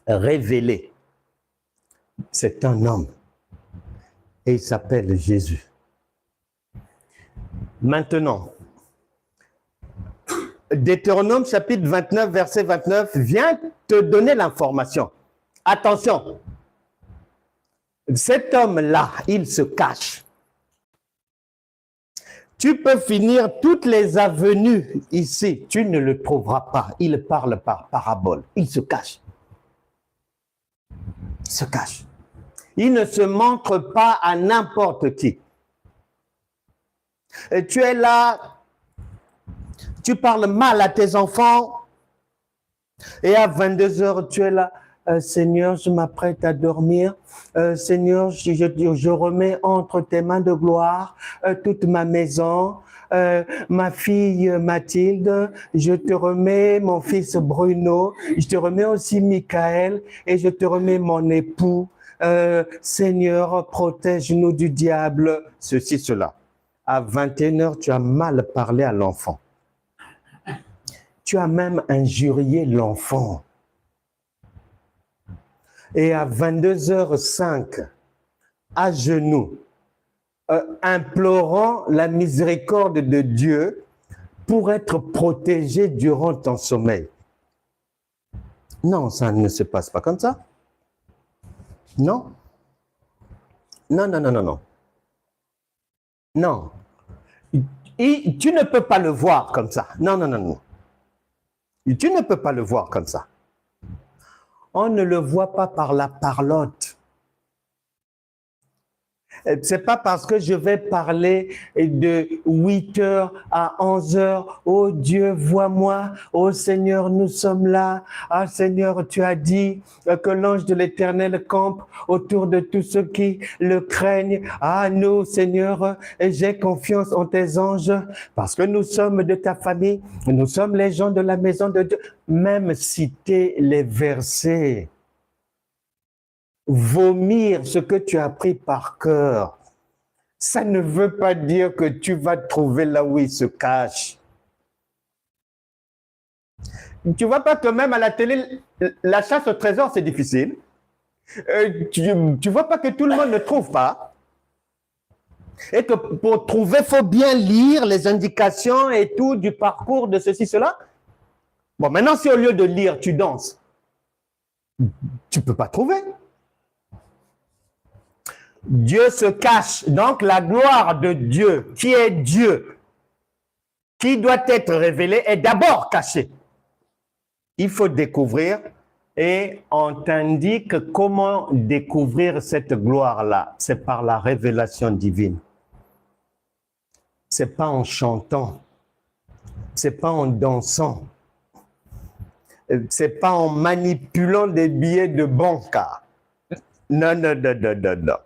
révélée, c'est un homme. et il s'appelle Jésus. Maintenant, Deutéronome chapitre 29, verset 29 vient te donner l'information. Attention, cet homme-là, il se cache. Tu peux finir toutes les avenues ici, tu ne le trouveras pas. Il parle par parabole, il se cache. Il se cache. Il ne se montre pas à n'importe qui. Et tu es là, tu parles mal à tes enfants, et à 22 heures, tu es là. Seigneur, je m'apprête à dormir. Seigneur, je remets entre tes mains de gloire toute ma maison, ma fille Mathilde, je te remets mon fils Bruno, je te remets aussi Michael et je te remets mon époux. Seigneur, protège-nous du diable, ceci, cela. À 21 heures, tu as mal parlé à l'enfant. Tu as même injurié l'enfant. Et à 22h05, à genoux, implorant la miséricorde de Dieu pour être protégé durant ton sommeil. Non, ça ne se passe pas comme ça. Non. Non, non, non, non, non. Non. Et tu ne peux pas le voir comme ça. Non, non, non, non. Tu ne peux pas le voir comme ça. On ne le voit pas par la parlotte. C'est pas parce que je vais parler de 8h à 11h. Oh Dieu, vois-moi. Oh Seigneur, nous sommes là. Ah Seigneur, tu as dit que l'ange de l'Éternel campe autour de tous ceux qui le craignent. Ah nous, Seigneur, j'ai confiance en tes anges parce que nous sommes de ta famille. Nous sommes les gens de la maison de Dieu. Même citer les versets. Vomir ce que tu as appris par cœur, ça ne veut pas dire que tu vas trouver là où il se cache. Tu vois pas que même à la télé, la chasse au trésor, c'est difficile. Tu vois pas que tout le monde ne trouve pas. Et que pour trouver, il faut bien lire les indications et tout du parcours de ceci, cela. Bon, maintenant, si au lieu de lire, tu danses, tu peux pas trouver. Dieu se cache, donc la gloire de Dieu, qui est Dieu, qui doit être révélée, est d'abord cachée. Il faut découvrir et on t'indique comment découvrir cette gloire-là. C'est par la révélation divine. C'est pas en chantant, c'est pas en dansant, c'est pas en manipulant des billets de banque. Non, non, non, non, non, non.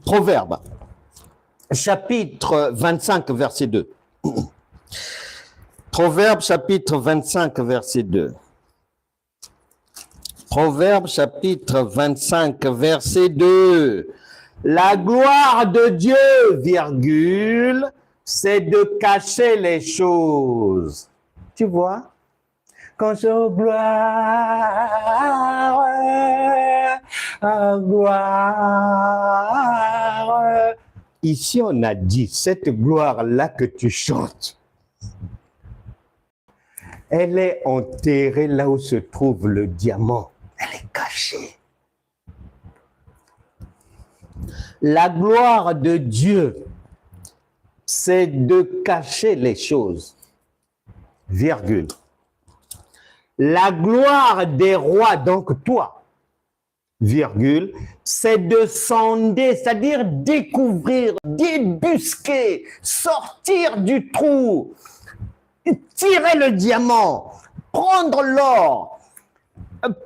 Proverbe, chapitre 25, verset 2. Proverbe, chapitre 25, verset 2. Proverbe, chapitre 25, verset 2. La gloire de Dieu, virgule, c'est de cacher les choses. Tu vois? Quand je gloire. Ici, on a dit, cette gloire-là que tu chantes, elle est enterrée là où se trouve le diamant. Elle est cachée. La gloire de Dieu, c'est de cacher les choses. Virgule. La gloire des rois, donc toi, virgule, c'est de sonder, c'est-à-dire découvrir, débusquer, sortir du trou, tirer le diamant, prendre l'or,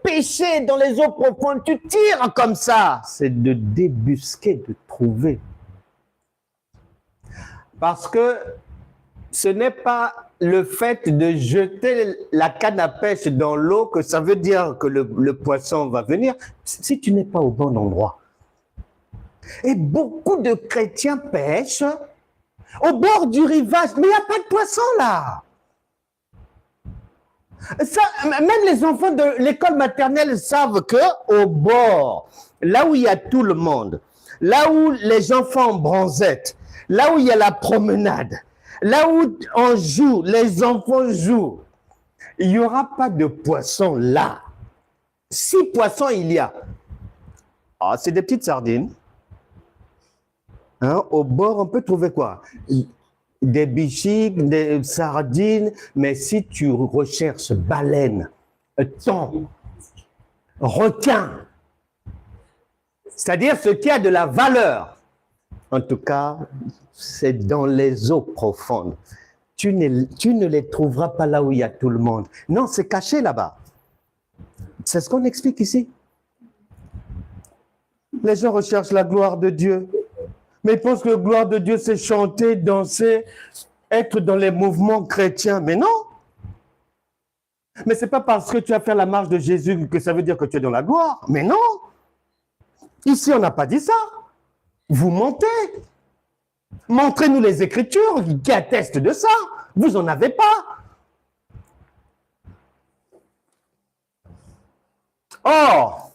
pêcher dans les eaux profondes, tu tires comme ça. C'est de débusquer, de trouver. Parce que ce n'est pas le fait de jeter la canne à pêche dans l'eau que ça veut dire que le poisson va venir si tu n'es pas au bon endroit. Et beaucoup de chrétiens pêchent au bord du rivage, mais il n'y a pas de poisson là. Ça, même les enfants de l'école maternelle savent que au bord, là où il y a tout le monde, là où les enfants en bronzette, là où il y a la promenade, là où on joue, les enfants jouent, il n'y aura pas de poissons là. Si poissons il y a, c'est des petites sardines. Hein, au bord, on peut trouver quoi? Des bichiques, des sardines, mais si tu recherches baleine, thon, requin, c'est-à-dire ce qui a de la valeur, en tout cas, c'est dans les eaux profondes. Tu ne les trouveras pas là où il y a tout le monde. Non, c'est caché là-bas. C'est ce qu'on explique ici. Les gens recherchent la gloire de Dieu. Mais ils pensent que la gloire de Dieu, c'est chanter, danser, être dans les mouvements chrétiens. Mais non. Mais ce n'est pas parce que tu as fait la marche de Jésus que ça veut dire que tu es dans la gloire. Mais non. Ici, on n'a pas dit ça. Vous mentez. Montrez-nous les Écritures qui attestent de ça. Vous n'en avez pas. Or,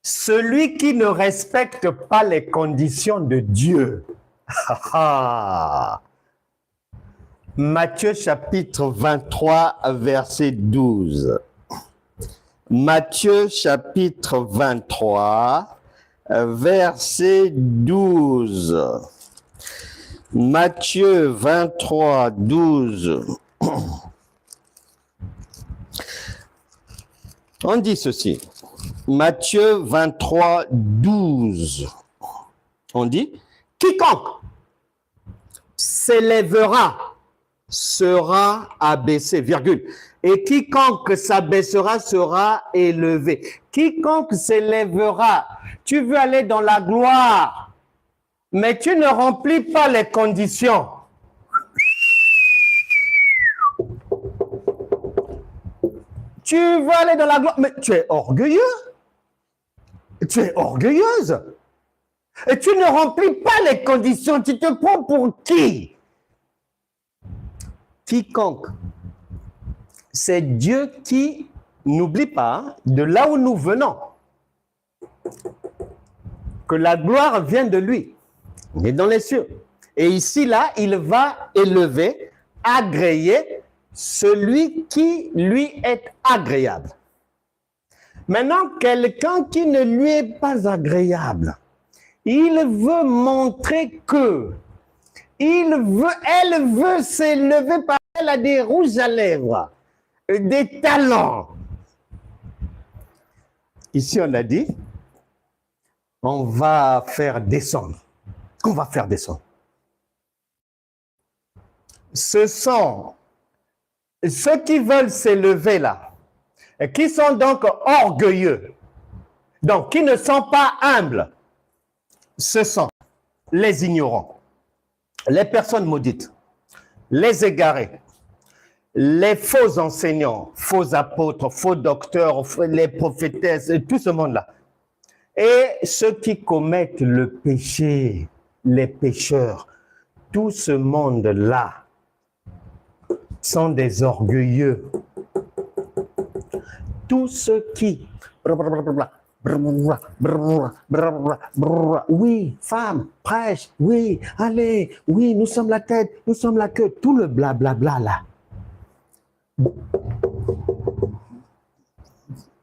celui qui ne respecte pas les conditions de Dieu, Matthieu chapitre 23, verset 12. Matthieu chapitre 23, verset 12. Matthieu 23, 12. On dit ceci. Matthieu 23, 12. On dit, quiconque s'élèvera sera abaissé, virgule. Et quiconque s'abaissera sera élevé. Quiconque s'élèvera, tu veux aller dans la gloire, mais tu ne remplis pas les conditions. Tu veux aller dans la gloire, mais tu es orgueilleux. Tu es orgueilleuse. Et tu ne remplis pas les conditions. Tu te prends pour qui? Quiconque. C'est Dieu qui, n'oublie pas, de là où nous venons, que la gloire vient de lui. On est dans les cieux. Et ici, là, il va élever, agréer celui qui lui est agréable. Maintenant, quelqu'un qui ne lui est pas agréable, il veut montrer que, elle veut s'élever parce qu'elle a des rouges à lèvres, des talents. Ici, on a dit, on va faire descendre. On va faire descendre. Ce sont ceux qui veulent s'élever là, et qui sont donc orgueilleux, donc qui ne sont pas humbles, ce sont les ignorants, les personnes maudites, les égarés, les faux enseignants, faux apôtres, faux docteurs, les prophétesses, tout ce monde-là. Et ceux qui commettent le péché, les pécheurs, tout ce monde-là sont des orgueilleux. Tous ceux qui... Oui, femme, prêche, oui, allez, oui, nous sommes la tête, nous sommes la queue, tout le blablabla là.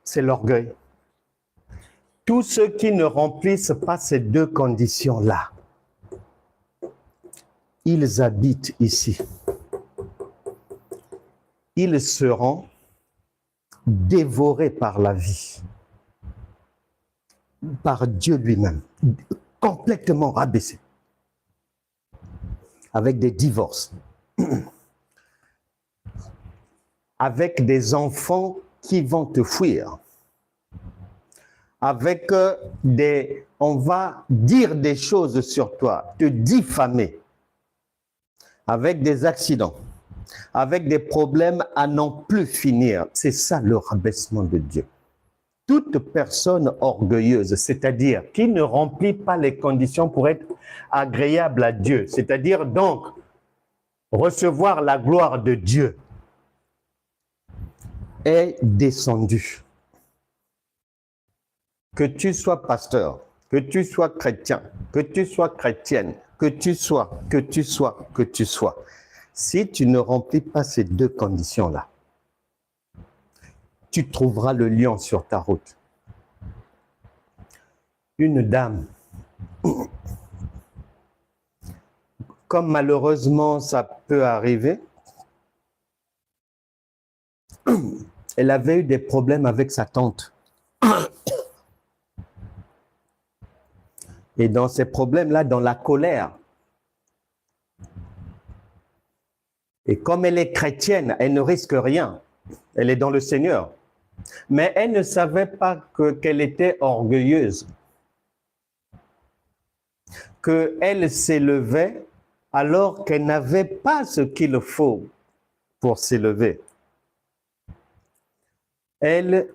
C'est l'orgueil. Tous ceux qui ne remplissent pas ces deux conditions-là, ils habitent ici. Ils seront dévorés par la vie, par Dieu lui-même, complètement rabaissés, avec des divorces, avec des enfants qui vont te fuir, avec on va dire des choses sur toi, te diffamer, avec des accidents, avec des problèmes à n'en plus finir. C'est ça le rabaissement de Dieu. Toute personne orgueilleuse, c'est-à-dire qui ne remplit pas les conditions pour être agréable à Dieu, c'est-à-dire donc recevoir la gloire de Dieu, est descendu. Que tu sois pasteur, que tu sois chrétien, que tu sois chrétienne, que tu sois, si tu ne remplis pas ces deux conditions-là, tu trouveras le lion sur ta route. Une dame, comme malheureusement ça peut arriver, elle avait eu des problèmes avec sa tante. Et dans ces problèmes-là, dans la colère, et comme elle est chrétienne, elle ne risque rien. Elle est dans le Seigneur. Mais elle ne savait pas qu'elle était orgueilleuse. Qu'elle s'élevait alors qu'elle n'avait pas ce qu'il faut pour s'élever. Elle,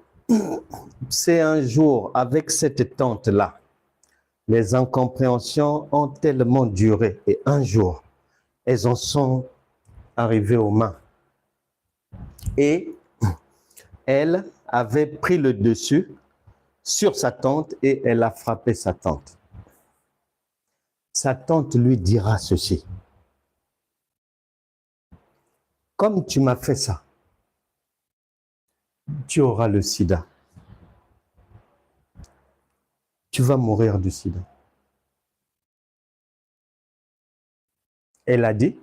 c'est un jour, avec cette tante-là, les incompréhensions ont tellement duré. Et un jour, elles en sont arrivées aux mains. Et elle avait pris le dessus sur sa tante et elle a frappé sa tante. Sa tante lui dira ceci. Comme tu m'as fait ça, tu auras le sida. Tu vas mourir du sida. Elle a dit,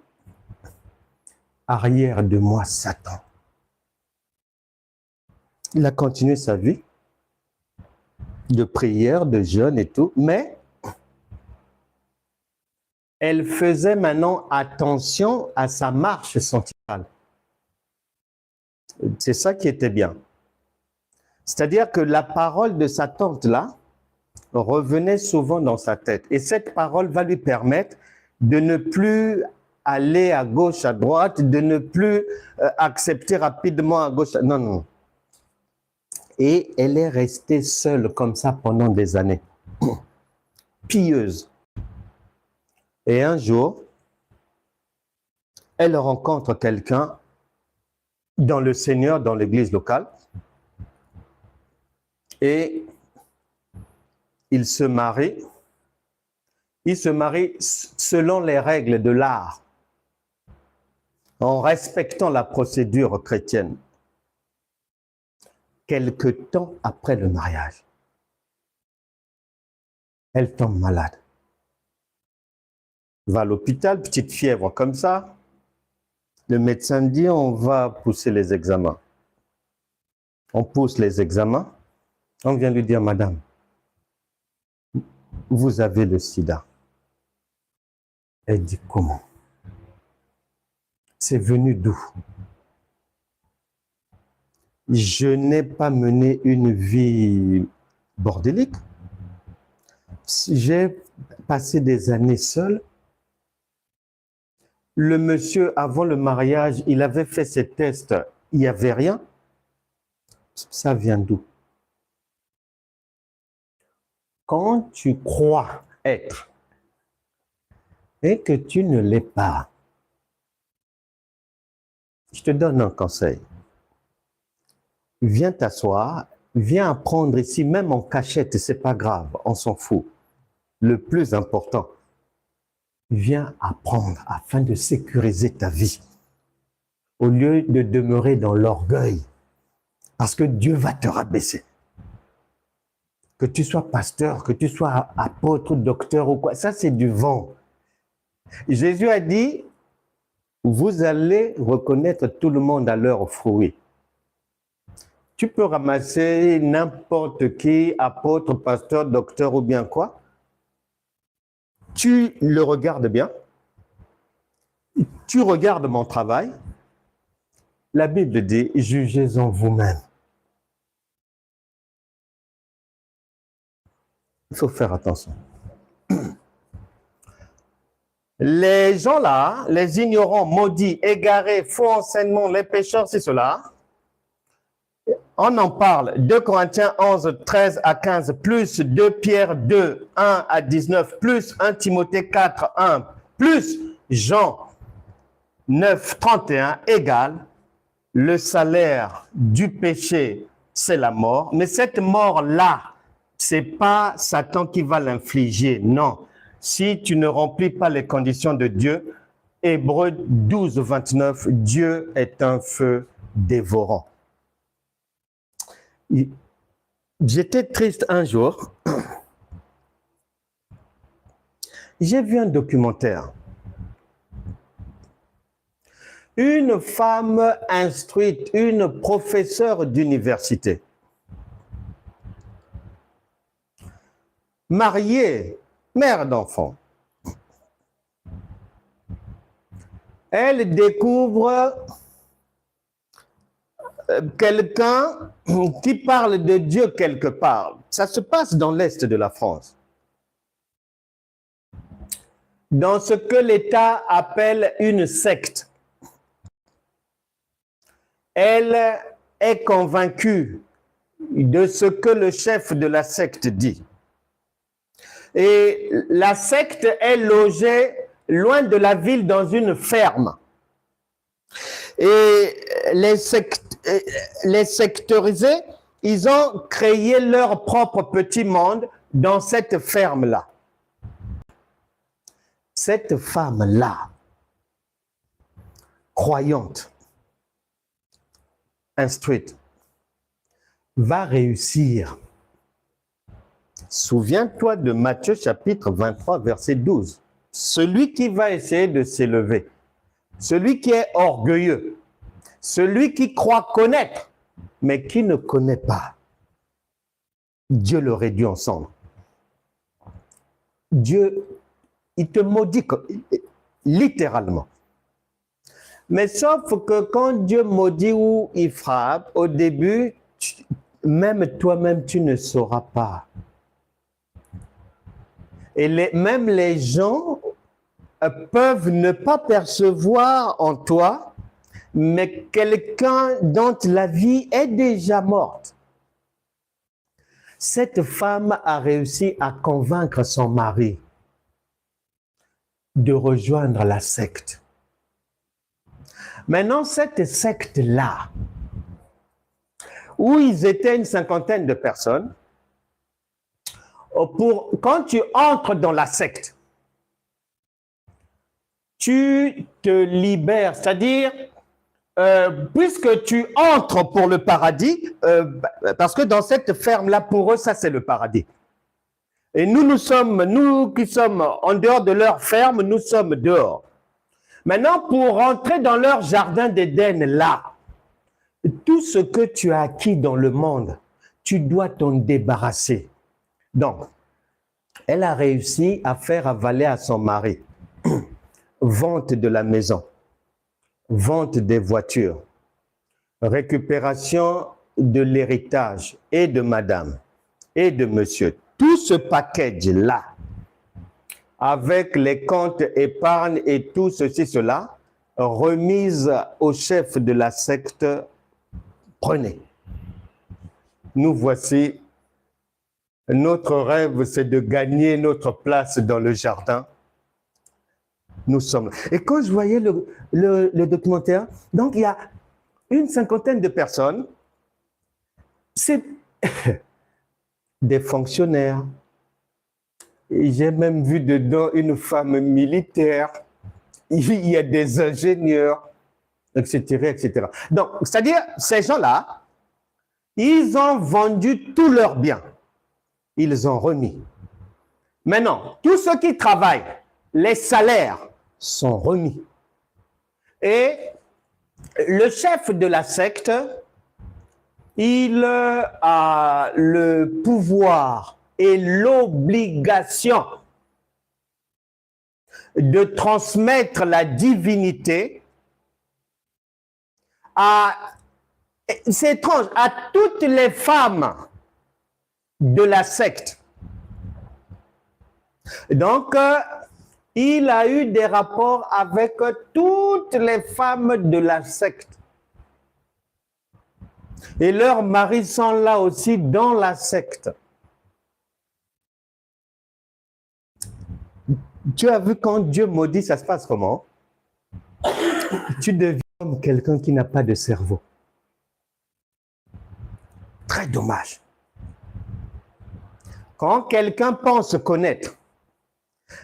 arrière de moi, Satan. Il a continué sa vie de prière, de jeûne et tout, mais elle faisait maintenant attention à sa marche sentimentale. C'est ça qui était bien. C'est-à-dire que la parole de sa tante-là revenait souvent dans sa tête. Et cette parole va lui permettre de ne plus aller à gauche, à droite, de ne plus accepter rapidement à gauche. Non, non. Et elle est restée seule comme ça pendant des années. Pieuse. Et un jour, elle rencontre quelqu'un dans le Seigneur, dans l'église locale. Et il se marie. Il se marie selon les règles de l'art, en respectant la procédure chrétienne. Quelque temps après le mariage, elle tombe malade. Va à l'hôpital, petite fièvre comme ça. Le médecin dit, on va pousser les examens. On pousse les examens. On vient lui dire, madame, vous avez le sida. Elle dit, comment? C'est venu d'où? Je n'ai pas mené une vie bordélique. J'ai passé des années seul. Le monsieur, avant le mariage, il avait fait ses tests. Il n'y avait rien. Ça vient d'où? Quand tu crois être et que tu ne l'es pas, je te donne un conseil. Viens t'asseoir, viens apprendre ici, même en cachette, c'est pas grave, on s'en fout. Le plus important, viens apprendre afin de sécuriser ta vie, au lieu de demeurer dans l'orgueil, parce que Dieu va te rabaisser. Que tu sois pasteur, que tu sois apôtre, docteur ou quoi, ça c'est du vent. Jésus a dit, vous allez reconnaître tout le monde à leurs fruits. Tu peux ramasser n'importe qui, apôtre, pasteur, docteur ou bien quoi. Tu le regardes bien. Tu regardes mon travail. La Bible dit, jugez-en vous-même. Il faut faire attention. Les gens là, les ignorants, maudits, égarés, faux enseignements, les pécheurs, c'est cela. On en parle, 2 Corinthiens 11, 13 à 15, plus 2 Pierre 2, 1 à 19, plus 1 Timothée 4, 1, plus Jean 9, 31, égale le salaire du péché, c'est la mort. Mais cette mort-là c'est pas Satan qui va l'infliger, non. Si tu ne remplis pas les conditions de Dieu, Hébreux 12, 29, Dieu est un feu dévorant. J'étais triste un jour. J'ai vu un documentaire. Une femme instruite, une professeure d'université, mariée, mère d'enfants. Elle découvre quelqu'un qui parle de Dieu quelque part. Ça se passe dans l'Est de la France. Dans ce que l'État appelle une secte. Elle est convaincue de ce que le chef de la secte dit. Et la secte est logée loin de la ville dans une ferme. Et les sectorisés, ils ont créé leur propre petit monde dans cette ferme-là. Cette femme-là, croyante, instruite, va réussir. Souviens-toi de Matthieu chapitre 23, verset 12. Celui qui va essayer de s'élever, celui qui est orgueilleux, celui qui croit connaître, mais qui ne connaît pas, Dieu le réduit en cendres. Dieu, il te maudit littéralement. Mais sauf que quand Dieu maudit ou il frappe, au début, même toi-même, tu ne sauras pas. Et même les gens peuvent ne pas percevoir en toi, mais quelqu'un dont la vie est déjà morte. Cette femme a réussi à convaincre son mari de rejoindre la secte. Maintenant, cette secte-là, où ils étaient une cinquantaine de personnes, quand tu entres dans la secte, tu te libères, c'est-à-dire, puisque tu entres pour le paradis, parce que dans cette ferme-là, pour eux, ça c'est le paradis. Et nous qui sommes en dehors de leur ferme, nous sommes dehors. Maintenant, pour rentrer dans leur jardin d'Éden, là, tout ce que tu as acquis dans le monde, tu dois t'en débarrasser. Donc, elle a réussi à faire avaler à son mari vente de la maison, vente des voitures, récupération de l'héritage et de madame et de monsieur. Tout ce package-là, avec les comptes épargne et tout ceci, cela, remise au chef de la secte, prenez. Nous voici, notre rêve, c'est de gagner notre place dans le jardin. Nous sommes là. Et quand je voyais le documentaire, donc il y a une cinquantaine de personnes, c'est des fonctionnaires. J'ai même vu dedans une femme militaire, il y a des ingénieurs, etc., etc. Donc, c'est-à-dire, ces gens-là, ils ont vendu tous leurs biens. Ils ont remis. Maintenant, tous ceux qui travaillent, les salaires sont remis. Et le chef de la secte, il a le pouvoir et l'obligation de transmettre la divinité c'est étrange, à toutes les femmes de la secte. Donc, il a eu des rapports avec toutes les femmes de la secte. Et leurs maris sont là aussi dans la secte. Tu as vu quand Dieu maudit, ça se passe comment? Tu deviens comme quelqu'un qui n'a pas de cerveau. Très dommage. Quand quelqu'un pense connaître,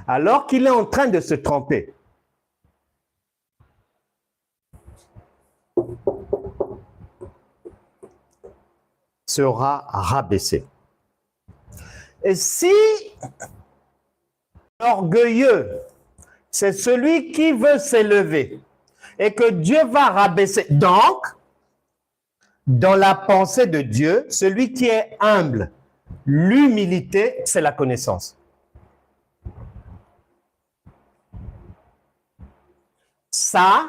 alors qu'il est en train de se tromper, sera rabaissé. Et si l'orgueilleux, c'est celui qui veut s'élever et que Dieu va rabaisser, donc, dans la pensée de Dieu, celui qui est humble, l'humilité, c'est la connaissance. Ça,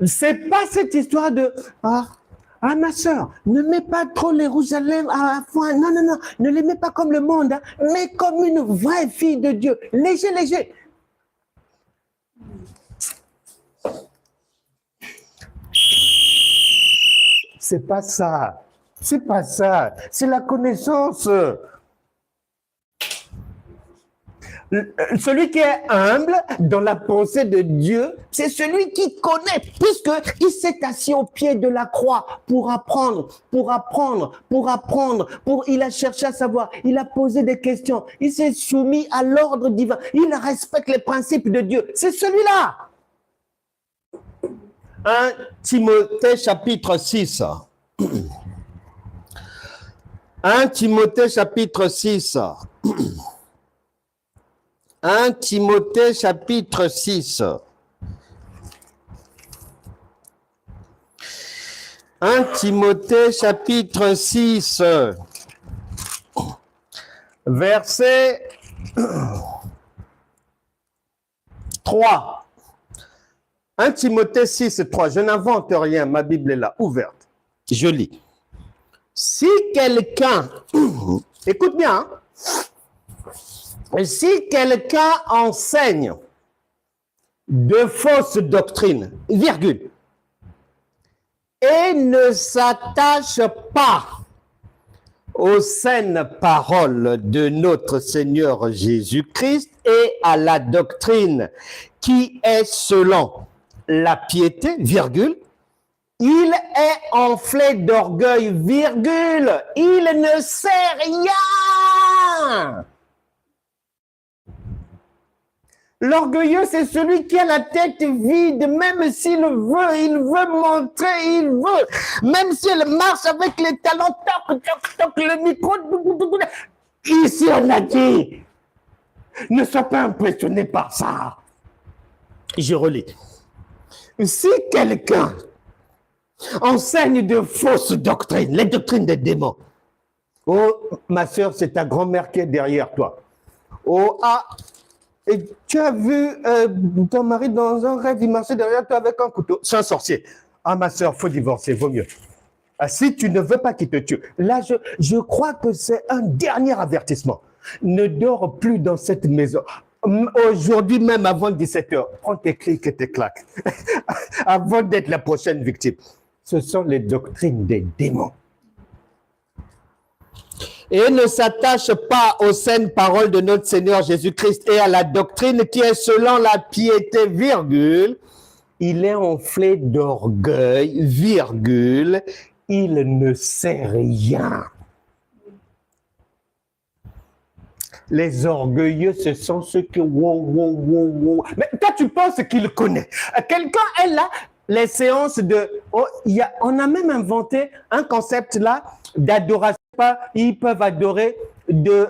c'est pas cette histoire de ma soeur, ne mets pas trop les rouges à lèvres à la fois. Non, non, non, ne les mets pas comme le monde, hein, mais comme une vraie fille de Dieu. Léger, léger. C'est pas ça. C'est pas ça. C'est la connaissance. Celui qui est humble dans la pensée de Dieu, c'est celui qui connaît, puisqu'il s'est assis au pied de la croix pour apprendre, il a cherché à savoir, il a posé des questions, il s'est soumis à l'ordre divin, il respecte les principes de Dieu. C'est celui-là. 1 Timothée chapitre 6. 1 Timothée chapitre 6. 1 Timothée chapitre 6. 1 Timothée chapitre 6. Verset 3. 1 Timothée 6, 3. Je n'invente rien, ma Bible est là, ouverte. Je lis. Si quelqu'un, écoute bien, hein, si quelqu'un enseigne de fausses doctrines, virgule, et ne s'attache pas aux saines paroles de notre Seigneur Jésus-Christ et à la doctrine qui est selon la piété, virgule, il est enflé d'orgueil, virgule, il ne sait rien. L'orgueilleux, c'est celui qui a la tête vide, même s'il veut, il veut montrer, il veut. Même s'il marche avec les talons, toc, toc, toc, le micro. Ici, on a dit, ne sois pas impressionné par ça. Je relis. Si quelqu'un enseigne de fausses doctrines, les doctrines des démons, oh, ma soeur, c'est ta grand-mère qui est derrière toi. Oh, et tu as vu ton mari dans un rêve, il marchait derrière toi avec un couteau. C'est un sorcier. Ah, ma soeur, faut divorcer, vaut mieux. Si tu ne veux pas qu'il te tue. Là, je crois que c'est un dernier avertissement. Ne dors plus dans cette maison. Aujourd'hui même, avant 17h, prends tes clics et tes claques. Avant d'être la prochaine victime. Ce sont les doctrines des démons. Et ne s'attache pas aux saines paroles de notre Seigneur Jésus-Christ et à la doctrine qui est selon la piété, virgule, il est enflé d'orgueil, virgule, il ne sait rien. Les orgueilleux, ce sont ceux qui... Mais toi, tu penses qu'il connaît. Quelqu'un est là, les séances de... on a même inventé un concept là d'adoration. Ils peuvent adorer Dieu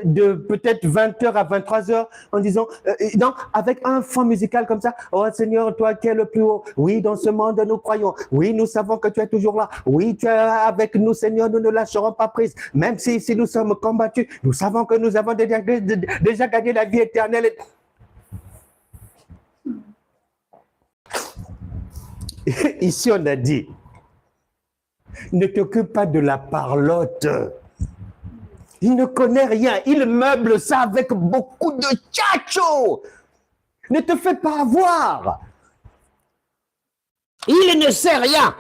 de peut-être 20h à 23h en disant, donc avec un fond musical comme ça, oh Seigneur, toi qui es le plus haut, oui, dans ce monde nous croyons, oui, nous savons que tu es toujours là, oui, tu es avec nous Seigneur, nous ne lâcherons pas prise, même si nous sommes combattus, nous savons que nous avons déjà gagné la vie éternelle. Ici on a dit, ne t'occupe pas de la parlotte. Il ne connaît rien. Il meuble ça avec beaucoup de tchatcho. Ne te fais pas avoir. Il ne sait rien.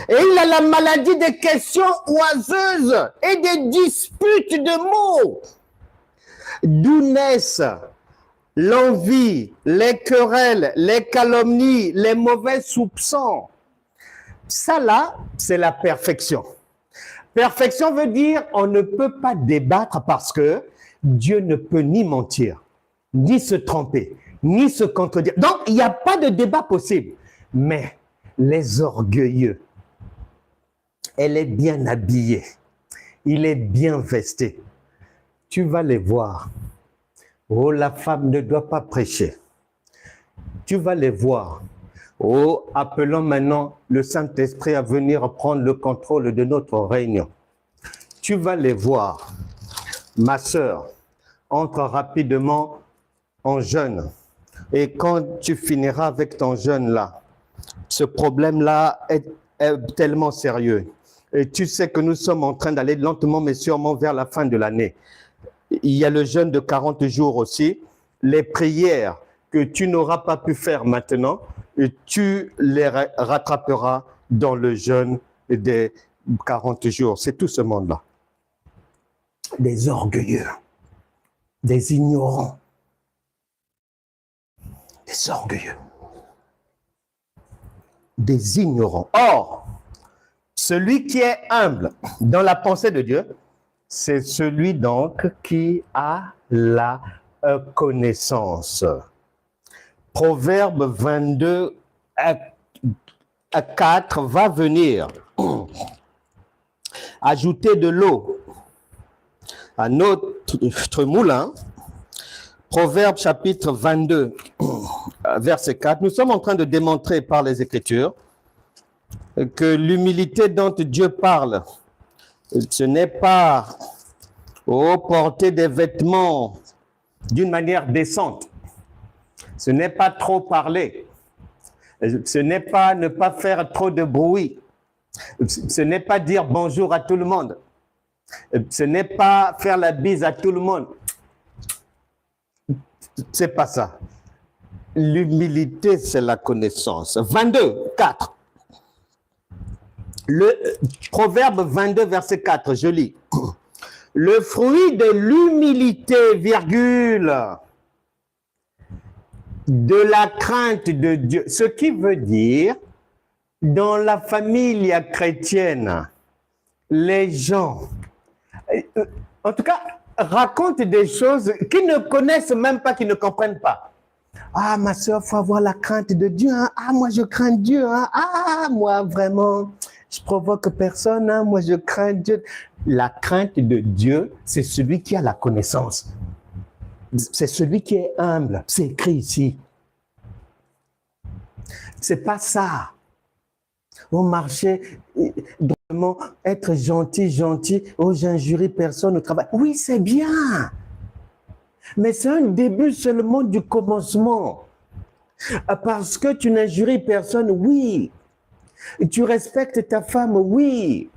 Et il a la maladie des questions oiseuses et des disputes de mots. D'où naissent l'envie, les querelles, les calomnies, les mauvais soupçons. Ça là, c'est la perfection. Perfection veut dire on ne peut pas débattre parce que Dieu ne peut ni mentir, ni se tromper, ni se contredire. Donc, il n'y a pas de débat possible. Mais les orgueilleux, elle est bien habillée, il est bien vesté. Tu vas les voir. Oh, la femme ne doit pas prêcher. Tu vas les voir. Oh, appelons maintenant le Saint-Esprit à venir prendre le contrôle de notre réunion. Tu vas les voir. Ma sœur, entre rapidement en jeûne. Et quand tu finiras avec ton jeûne-là, ce problème-là est tellement sérieux. Et tu sais que nous sommes en train d'aller lentement mais sûrement vers la fin de l'année. Il y a le jeûne de 40 jours aussi. Les prières que tu n'auras pas pu faire maintenant, tu les rattraperas dans le jeûne des 40 jours. C'est tout ce monde-là. Des orgueilleux, des ignorants, des orgueilleux, des ignorants. Or, celui qui est humble dans la pensée de Dieu, c'est celui donc qui a la connaissance. Proverbe 22 à 4 va venir ajouter de l'eau à notre moulin. Proverbe chapitre 22, verset 4. Nous sommes en train de démontrer par les Écritures que l'humilité dont Dieu parle, ce n'est pas porter des vêtements d'une manière décente. Ce n'est pas trop parler. Ce n'est pas ne pas faire trop de bruit. Ce n'est pas dire bonjour à tout le monde. Ce n'est pas faire la bise à tout le monde. C'est pas ça. L'humilité, c'est la connaissance. 22, 4. Le Proverbe 22, verset 4, je lis. Le fruit de l'humilité, virgule, de la crainte de Dieu. Ce qui veut dire, dans la famille chrétienne, les gens, en tout cas, racontent des choses qu'ils ne connaissent même pas, qu'ils ne comprennent pas. Ah, ma soeur, il faut avoir la crainte de Dieu. Hein? Ah, moi, je crains Dieu. Hein? Ah, moi, vraiment, je provoque personne. Hein? Moi, je crains Dieu. La crainte de Dieu, c'est celui qui a la connaissance. C'est celui qui est humble. C'est écrit ici. C'est pas ça. Au marché, vraiment, être gentil. Oh, j'injurie personne au travail. Oui, c'est bien. Mais c'est un début seulement du commencement. Parce que tu n'injuries personne, oui. Tu respectes ta femme, oui.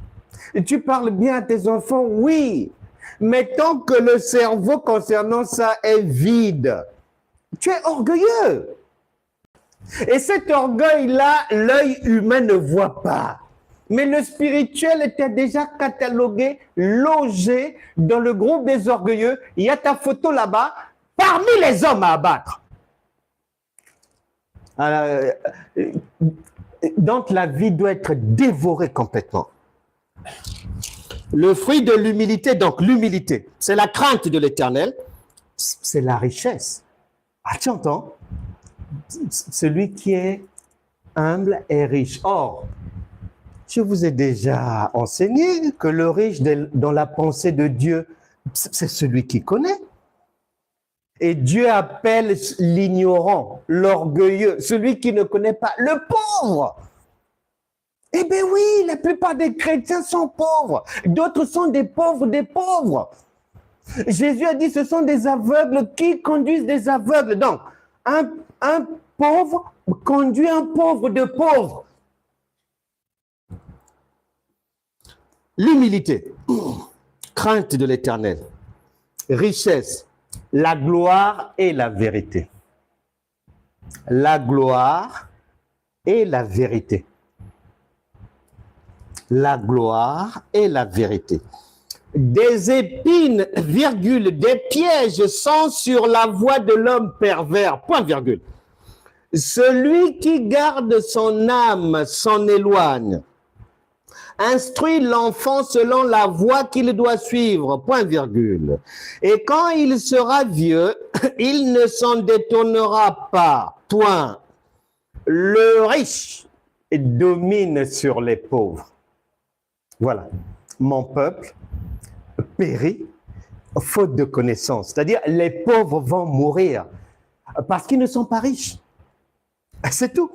Tu parles bien à tes enfants, oui. Mais tant que le cerveau concernant ça est vide, tu es orgueilleux. Et cet orgueil-là, l'œil humain ne voit pas. Mais le spirituel était déjà catalogué, logé dans le groupe des orgueilleux. Il y a ta photo là-bas, parmi les hommes à abattre. Donc la vie doit être dévorée complètement. Le fruit de l'humilité, donc l'humilité, c'est la crainte de l'Éternel, c'est la richesse. Ah, tu entends? Celui qui est humble est riche. Or, je vous ai déjà enseigné que le riche dans la pensée de Dieu, c'est celui qui connaît. Et Dieu appelle l'ignorant, l'orgueilleux, celui qui ne connaît pas, le pauvre. Eh bien oui, la plupart des chrétiens sont pauvres. D'autres sont des pauvres des pauvres. Jésus a dit, ce sont des aveugles qui conduisent des aveugles. Donc, un pauvre conduit un pauvre de pauvre. L'humilité, crainte de l'Éternel, richesse, la gloire et la vérité. La gloire et la vérité. La gloire et la vérité. Des épines, virgule, des pièges sont sur la voie de l'homme pervers, point virgule. Celui qui garde son âme s'en éloigne. instruit l'enfant selon la voie qu'il doit suivre, point virgule. Et quand il sera vieux, il ne s'en détournera pas, point. Le riche domine sur les pauvres. Voilà. Mon peuple périt faute de connaissance. C'est-à-dire, les pauvres vont mourir parce qu'ils ne sont pas riches. C'est tout.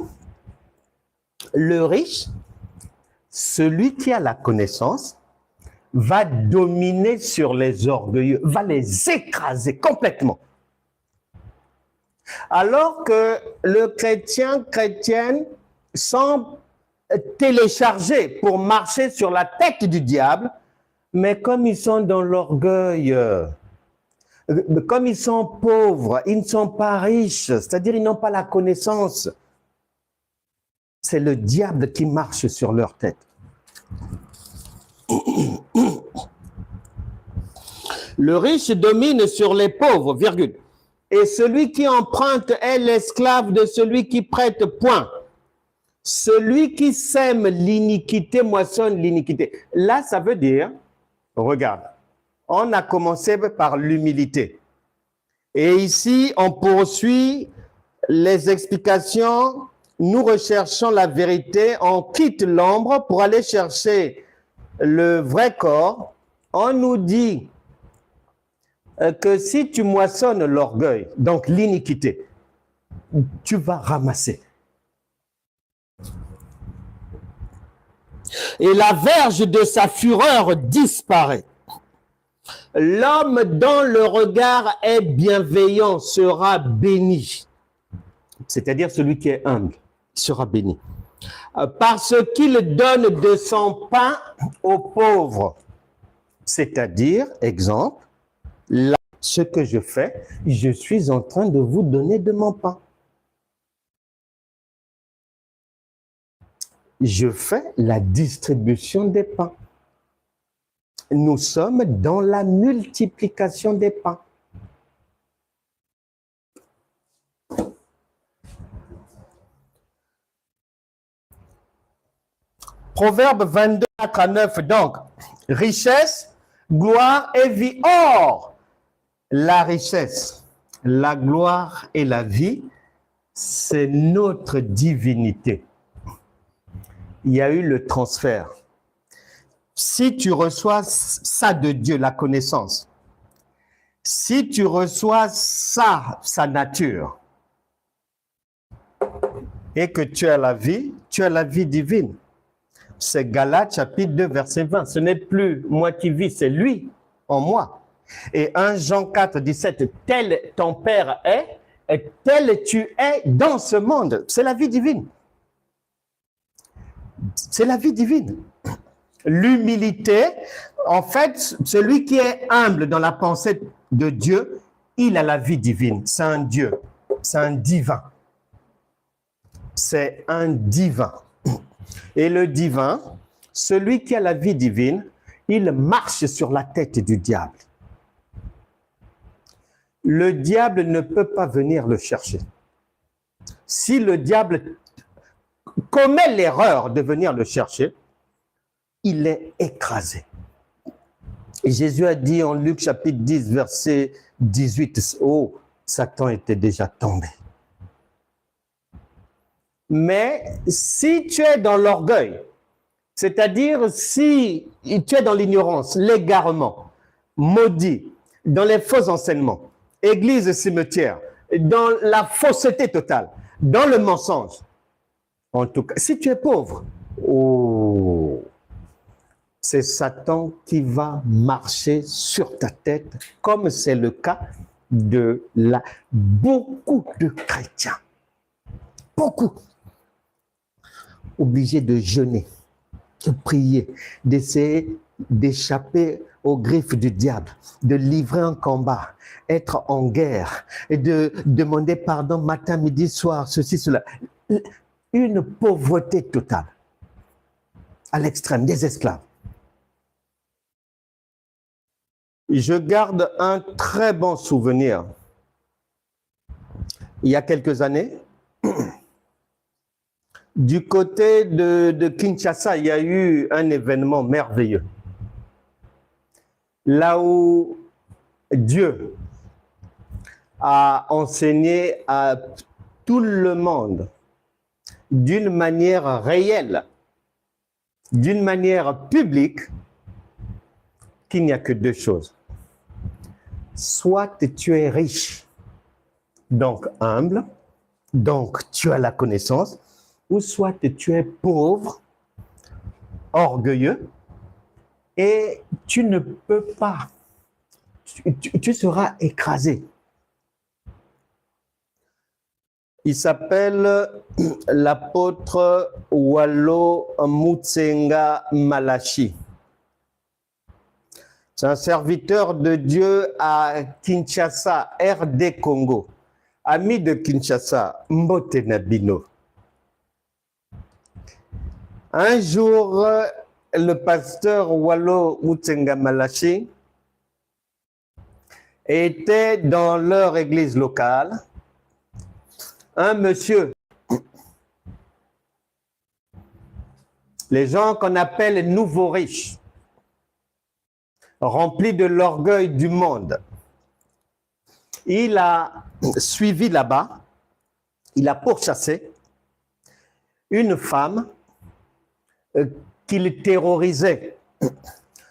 Le riche, celui qui a la connaissance, va dominer sur les orgueilleux, va les écraser complètement. Alors que le chrétienne sont téléchargés pour marcher sur la tête du diable, mais comme ils sont dans l'orgueil, comme ils sont pauvres, ils ne sont pas riches, c'est-à-dire ils n'ont pas la connaissance. C'est le diable qui marche sur leur tête. Le riche domine sur les pauvres, virgule. Et celui qui emprunte est l'esclave de celui qui prête, point. Celui qui sème l'iniquité moissonne l'iniquité. Là, ça veut dire, regarde, on a commencé par l'humilité. Et ici, on poursuit les explications. Nous recherchons la vérité, on quitte l'ombre pour aller chercher le vrai corps. On nous dit que si tu moissonnes l'orgueil, donc l'iniquité, tu vas ramasser. Et la verge de sa fureur disparaît. L'homme dont le regard est bienveillant sera béni. C'est-à-dire celui qui est humble sera béni. Parce qu'il donne de son pain aux pauvres. C'est-à-dire, exemple, là, ce que je fais, je suis en train de vous donner de mon pain. Je fais la distribution des pains. Nous sommes dans la multiplication des pains. Proverbe 22, 4 à 9, donc, richesse, gloire et vie. Or, la richesse, la gloire et la vie, c'est notre divinité. Il y a eu le transfert. Si tu reçois ça de Dieu, la connaissance, si tu reçois ça, sa nature, et que tu as la vie divine. C'est Galates chapitre 2, verset 20. Ce n'est plus moi qui vis, c'est lui en moi. Et 1 Jean 4, 17, tel ton Père est, et tel tu es dans ce monde. C'est la vie divine. C'est la vie divine. L'humilité, en fait, celui qui est humble dans la pensée de Dieu, il a la vie divine. C'est un Dieu, c'est un divin. C'est un divin. Et le divin, celui qui a la vie divine, il marche sur la tête du diable. Le diable ne peut pas venir le chercher. Si le diable commet l'erreur de venir le chercher, il est écrasé. Et Jésus a dit en Luc chapitre 10, verset 18, « Oh, Satan était déjà tombé. » Mais si tu es dans l'orgueil, c'est-à-dire si tu es dans l'ignorance, l'égarement, maudit, dans les faux enseignements, église, cimetière, dans la fausseté totale, dans le mensonge, en tout cas, si tu es pauvre, oh, c'est Satan qui va marcher sur ta tête, comme c'est le cas de beaucoup de chrétiens. Beaucoup. Obligés de jeûner, de prier, d'essayer d'échapper aux griffes du diable, de livrer un combat, être en guerre, et de demander pardon matin, midi, soir, ceci, cela. Une pauvreté totale, à l'extrême, des esclaves. Je garde un très bon souvenir. Il y a quelques années, Du côté de Kinshasa, il y a eu un événement merveilleux. Là où Dieu a enseigné à tout le monde d'une manière réelle, d'une manière publique, qu'il n'y a que deux choses. Soit tu es riche, donc humble, donc tu as la connaissance, ou soit tu es pauvre, orgueilleux, et tu ne peux pas, tu seras écrasé. Il s'appelle l'apôtre Wallo Mutsenga Malachi. C'est un serviteur de Dieu à Kinshasa, RD Congo. Ami de Kinshasa, Mbote Nabino. Un jour, le pasteur Wallo Mutsenga Malachi était dans leur église locale. Un monsieur, les gens qu'on appelle nouveaux riches, remplis de l'orgueil du monde. Il a suivi là-bas, il a pourchassé une femme qu'il terrorisait.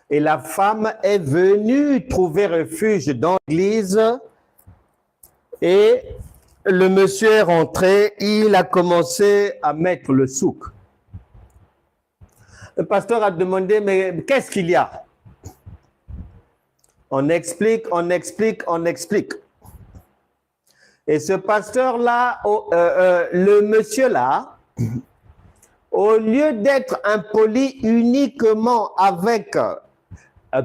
Et la femme est venue trouver refuge dans l'église et le monsieur est rentré, il a commencé à mettre le souk. Le pasteur a demandé, mais qu'est-ce qu'il y a? On explique, on explique, on explique. Et ce pasteur-là, le monsieur-là, au lieu d'être impoli uniquement avec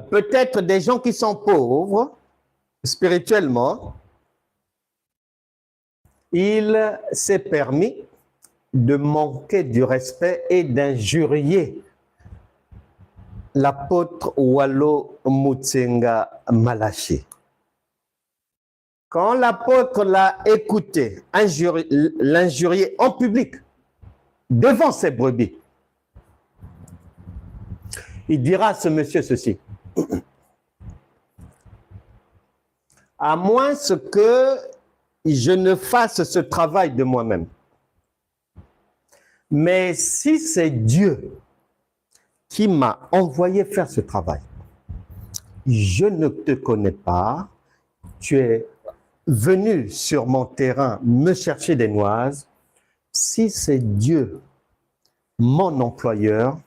peut-être des gens qui sont pauvres spirituellement, il s'est permis de manquer du respect et d'injurier l'apôtre Wallo Mutsenga Malachi. Quand l'apôtre l'a écouté, l'injurier en public, devant ses brebis, il dira à ce monsieur ceci: à moins que je ne fasse ce travail de moi-même. Mais si c'est Dieu qui m'a envoyé faire ce travail, je ne te connais pas, tu es venu sur mon terrain me chercher des noises. Si c'est Dieu, mon employeur,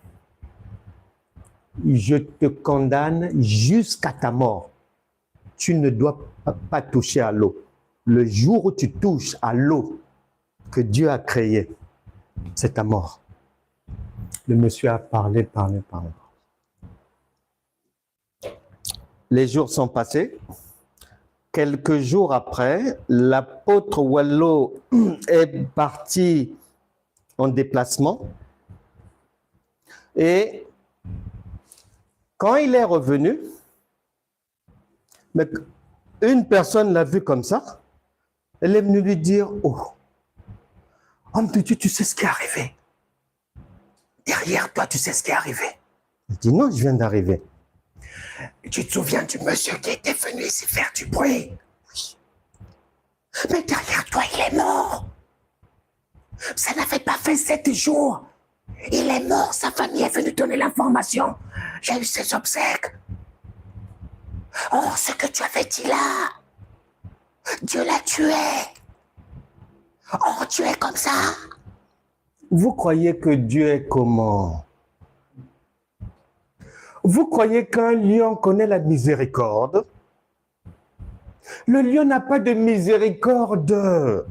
je te condamne jusqu'à ta mort. Tu ne dois pas toucher à l'eau. Le jour où tu touches à l'eau que Dieu a créée, c'est ta mort. Le monsieur a parlé. Les jours sont passés. Quelques jours après, l'apôtre Wallo est parti en déplacement. Et quand il est revenu, mais une personne l'a vu comme ça. Elle est venue lui dire: oh, homme de Dieu, tu sais ce qui est arrivé? Derrière toi, tu sais ce qui est arrivé? Il dit: non, je viens d'arriver. Tu te souviens du monsieur qui était venu ici faire du bruit? Oui. Mais derrière toi, il est mort. Ça n'avait pas fait 7 jours. Il est mort, sa famille est venue donner l'information. J'ai eu ses obsèques. Or, ce que tu avais dit là, Dieu l'a tué. Oh, Dieu est comme ça. Vous croyez que Dieu est comment? Vous croyez qu'un lion connaît la miséricorde? Le lion n'a pas de miséricorde.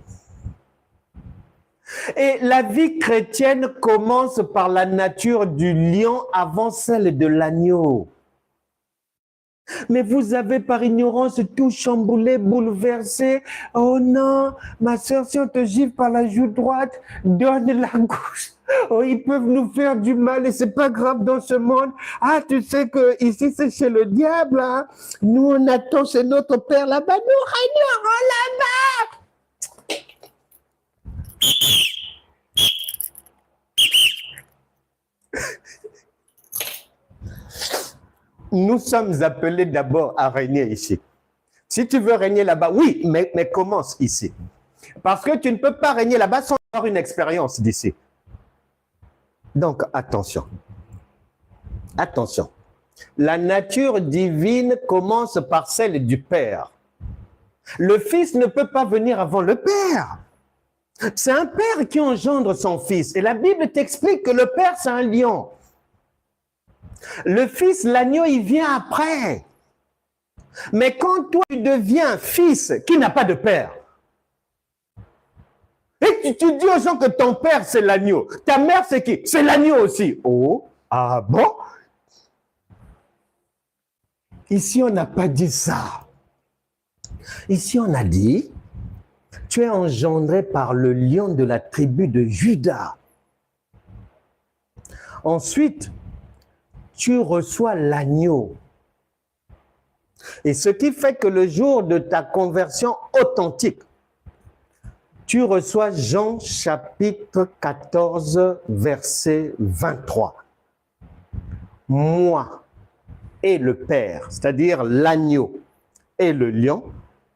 Et la vie chrétienne commence par la nature du lion avant celle de l'agneau. Mais vous avez par ignorance tout chamboulé, bouleversé. Oh non, ma soeur, si on te gifle par la joue droite, donne la gauche. Oh, ils peuvent nous faire du mal et c'est pas grave dans ce monde. Ah, tu sais que ici c'est chez le diable. Hein? Nous on attend chez notre Père là-bas. Nous régnerons là-bas. nous sommes appelés d'abord à régner ici. Si tu veux régner là-bas, oui, mais commence ici. Parce que tu ne peux pas régner là-bas sans avoir une expérience d'ici. Donc, attention. Attention. La nature divine commence par celle du Père. Le Fils ne peut pas venir avant le Père. C'est un Père qui engendre son Fils. Et la Bible t'explique que le Père, c'est un lion. Le Fils, l'agneau, il vient après. Mais quand toi, tu deviens fils qui n'a pas de père, et tu dis aux gens que ton père, c'est l'agneau, ta mère, c'est qui? C'est l'agneau aussi. Oh, ah bon? Ici, on n'a pas dit ça. Ici, on a dit, tu es engendré par le lion de la tribu de Juda. Ensuite, tu reçois l'agneau. Et ce qui fait que le jour de ta conversion authentique, tu reçois Jean chapitre 14, verset 23. Moi et le Père, c'est-à-dire l'agneau et le lion,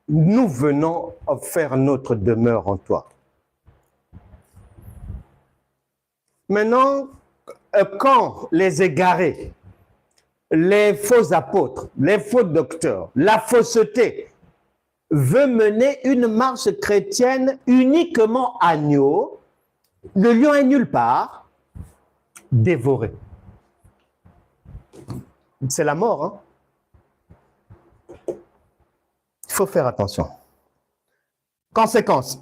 nous venons faire notre demeure en toi. Maintenant, quand les égarés, les faux apôtres, les faux docteurs, la fausseté veut mener une marche chrétienne uniquement agneau, le lion est nulle part, dévoré. C'est la mort, hein? Il faut faire attention. Conséquence.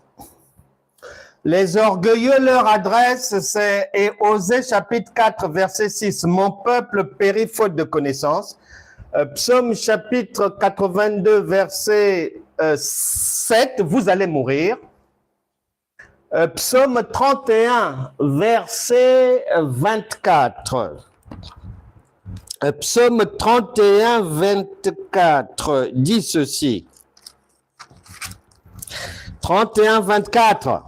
Les orgueilleux, leur adresse, c'est et Osée chapitre 4, verset 6. Mon peuple périt faute de connaissance. Psaume chapitre 82, verset 7. Vous allez mourir. Psaume 31, verset 24. Psaume 31, 24 dit ceci. 31, 24.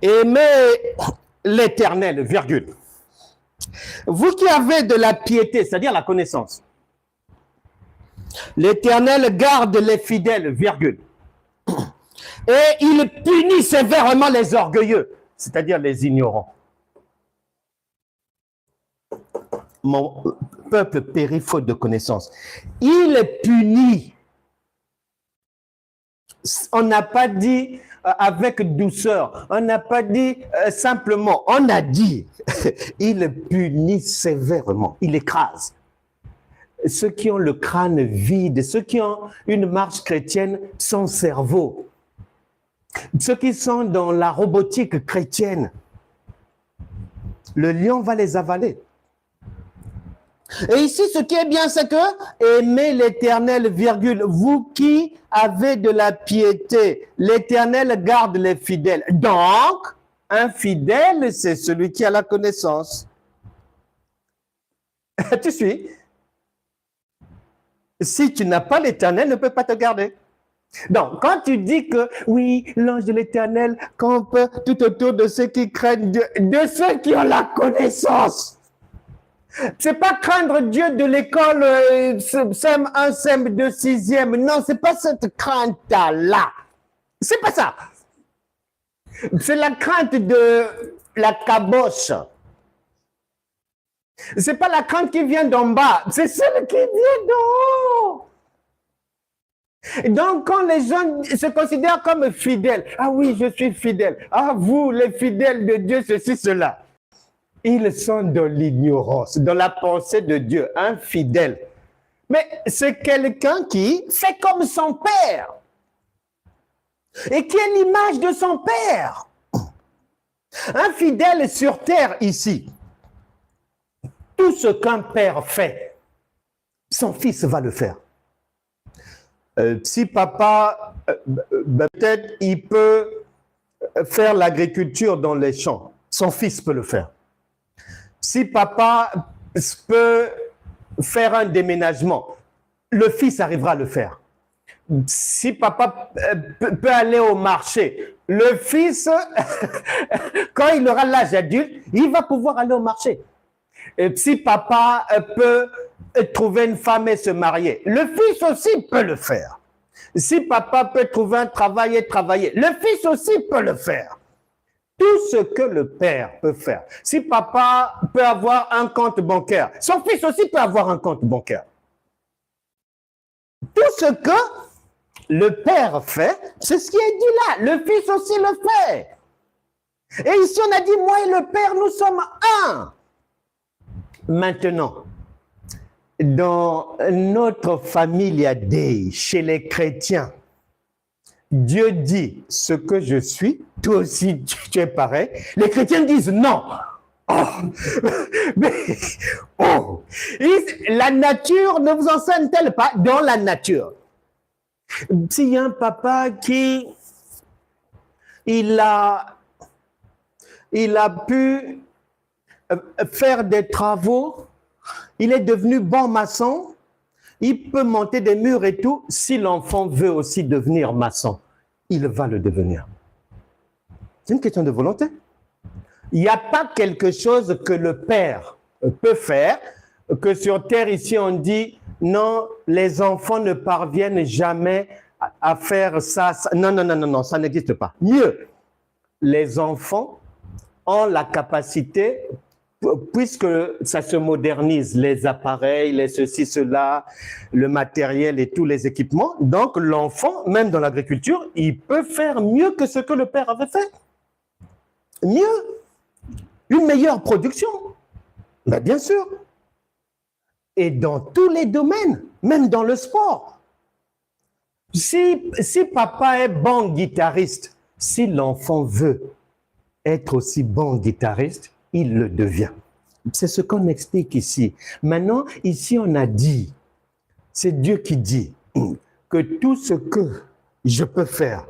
Aimez l'Éternel, virgule. Vous qui avez de la piété, c'est-à-dire la connaissance. L'Éternel garde les fidèles, virgule. Et il punit sévèrement les orgueilleux, c'est-à-dire les ignorants. Mon peuple périt faute de connaissance. Il punit. On n'a pas dit avec douceur, on n'a pas dit simplement, on a dit, il punit sévèrement, il écrase. Ceux qui ont le crâne vide, ceux qui ont une marche chrétienne sans cerveau, ceux qui sont dans la robotique chrétienne, le lion va les avaler. Et ici, ce qui est bien, c'est que aimez l'Éternel, virgule, vous qui avez de la piété, l'Éternel garde les fidèles. Donc, un fidèle, c'est celui qui a la connaissance. Tu suis? Si tu n'as pas l'Éternel, ne peut pas te garder. Donc, quand tu dis que, oui, l'ange de l'Éternel campe tout autour de ceux qui craignent Dieu, de ceux qui ont la connaissance. C'est pas craindre Dieu de l'école SEM1, SEM2, 6e. Non, c'est pas cette crainte-là. C'est pas ça. C'est la crainte de la caboche. C'est pas la crainte qui vient d'en bas, c'est celle qui vient d'en haut. Donc, quand les gens se considèrent comme fidèles, ah oui, je suis fidèle. Ah, vous, les fidèles de Dieu, ceci, cela. Ils sont dans l'ignorance, dans la pensée de Dieu, infidèle. Mais c'est quelqu'un qui fait comme son père et qui est l'image de son père. Un fidèle sur terre ici, tout ce qu'un père fait, son fils va le faire. Si papa, peut-être il peut faire l'agriculture dans les champs, son fils peut le faire. Si papa peut faire un déménagement, le fils arrivera à le faire. Si papa peut aller au marché, le fils, quand il aura l'âge adulte, il va pouvoir aller au marché. Et si papa peut trouver une femme et se marier, le fils aussi peut le faire. Si papa peut trouver un travail et travailler, le fils aussi peut le faire. Tout ce que le père peut faire. Si papa peut avoir un compte bancaire, son fils aussi peut avoir un compte bancaire. Tout ce que le père fait, c'est ce qui est dit là. Le fils aussi le fait. Et ici, on a dit, moi et le père, nous sommes un. Maintenant, dans notre Familia Dei, chez les chrétiens, Dieu dit ce que je suis, toi aussi tu es pareil. Les chrétiens disent non. Oh, mais, oh. La nature ne vous enseigne-t-elle pas dans la nature? S'il y a un papa qui il a pu faire des travaux, il est devenu bon maçon, il peut monter des murs et tout. Si l'enfant veut aussi devenir maçon, il va le devenir. C'est une question de volonté. Il n'y a pas quelque chose que le père peut faire, que sur terre ici on dit non, les enfants ne parviennent jamais à faire ça. Non, non, non, non, non, ça n'existe pas. Mieux, les enfants ont la capacité, puisque ça se modernise, les appareils, les ceci, cela, le matériel et tous les équipements, donc l'enfant, même dans l'agriculture, il peut faire mieux que ce que le père avait fait. Mieux. Une meilleure production. Ben, bien sûr. Et dans tous les domaines, même dans le sport. Si papa est bon guitariste, si l'enfant veut être aussi bon guitariste, il le devient. C'est ce qu'on explique ici. Maintenant, ici, on a dit, c'est Dieu qui dit que tout ce que je peux faire,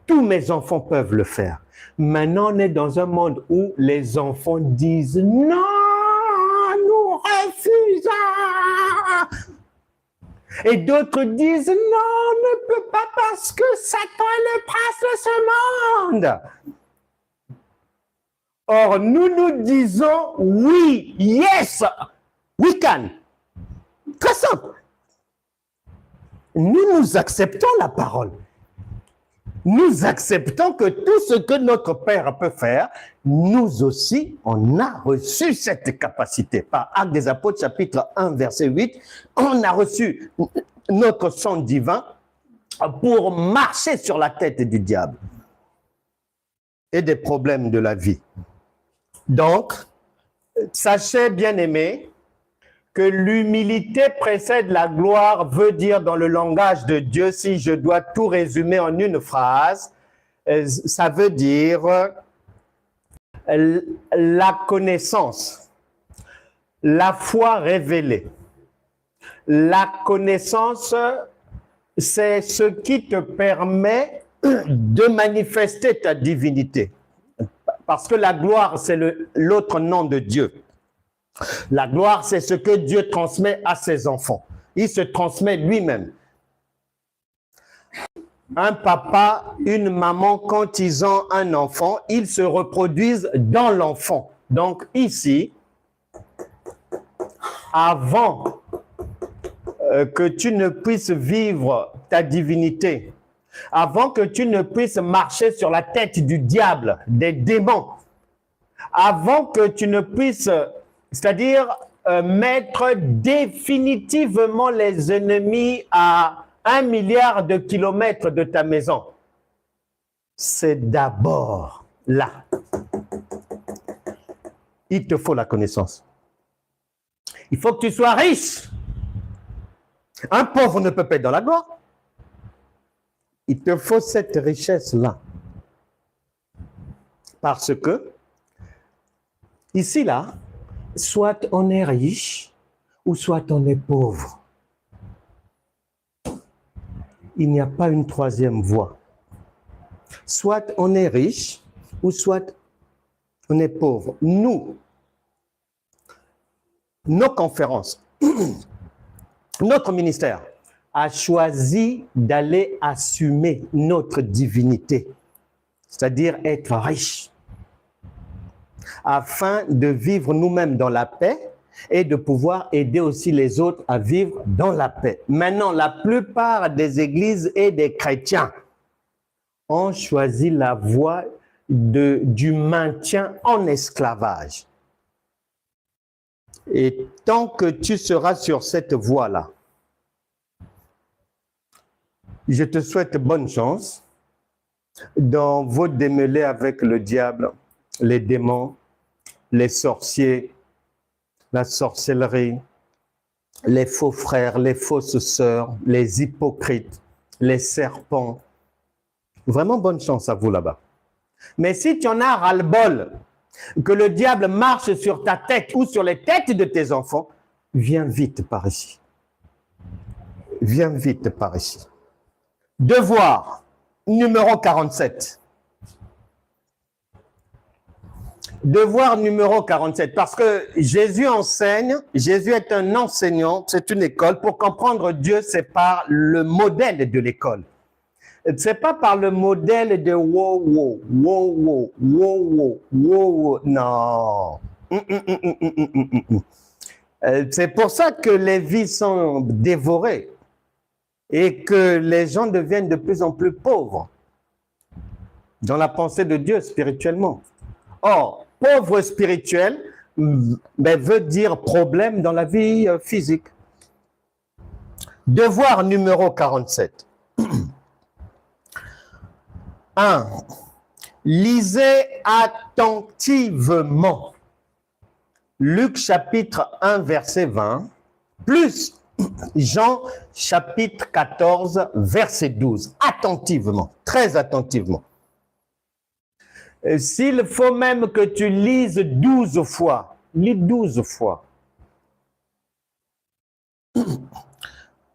tous mes enfants peuvent le faire. Maintenant, on est dans un monde où les enfants disent « Non, nous refusons !» Et d'autres disent « Non, on ne peut pas parce que Satan est le prince de ce monde !» Or, nous disons « Oui, yes, we can !» Très simple. Nous acceptons la parole. Nous acceptons que tout ce que notre Père peut faire, nous aussi, on a reçu cette capacité. Par Actes des Apôtres, chapitre 1, verset 8, on a reçu notre sang divin pour marcher sur la tête du diable et des problèmes de la vie. Donc, sachez, bien-aimés, que l'humilité précède la gloire veut dire dans le langage de Dieu, si je dois tout résumer en une phrase, ça veut dire la connaissance, la foi révélée. La connaissance, c'est ce qui te permet de manifester ta divinité. Parce que la gloire, c'est l'autre nom de Dieu. La gloire, c'est ce que Dieu transmet à ses enfants. Il se transmet lui-même. Un papa, une maman, quand ils ont un enfant, ils se reproduisent dans l'enfant. Donc ici, avant que tu ne puisses vivre ta divinité, avant que tu ne puisses marcher sur la tête du diable, des démons, avant que tu ne puisses... C'est-à-dire mettre définitivement les ennemis à 1 milliard de kilomètres de ta maison. C'est d'abord là. Il te faut la connaissance. Il faut que tu sois riche. Un pauvre ne peut pas être dans la gloire. Il te faut cette richesse-là. Parce que, ici, là, soit on est riche, ou soit on est pauvre. Il n'y a pas une troisième voie. Soit on est riche, ou soit on est pauvre. Nous, nos conférences, notre ministère a choisi d'aller assumer notre divinité, c'est-à-dire être riche. afin de vivre nous-mêmes dans la paix et de pouvoir aider aussi les autres à vivre dans la paix. Maintenant, la plupart des églises et des chrétiens ont choisi la voie du maintien en esclavage. Et tant que tu seras sur cette voie-là, je te souhaite bonne chance dans vos démêlés avec le diable, les démons, les sorciers, la sorcellerie, les faux frères, les fausses sœurs, les hypocrites, les serpents. Vraiment bonne chance à vous là-bas. Mais si tu en as ras-le-bol, que le diable marche sur ta tête ou sur les têtes de tes enfants, viens vite par ici. Viens vite par ici. Devoir numéro 47. Devoir numéro 47, parce que Jésus enseigne, Jésus est un enseignant, c'est une école. Pour comprendre Dieu, c'est par le modèle de l'école. C'est pas par le modèle de wow, wow, wow, wow, wow, wow, wow, non. C'est pour ça que les vies sont dévorées et que les gens deviennent de plus en plus pauvres dans la pensée de Dieu spirituellement. Or, pauvre spirituel veut dire problème dans la vie physique. Devoir numéro 47. 1. Lisez attentivement Luc chapitre 1 verset 20 plus Jean chapitre 14 verset 12. Attentivement, très attentivement. S'il faut même que tu lises 12 fois, lis 12 fois.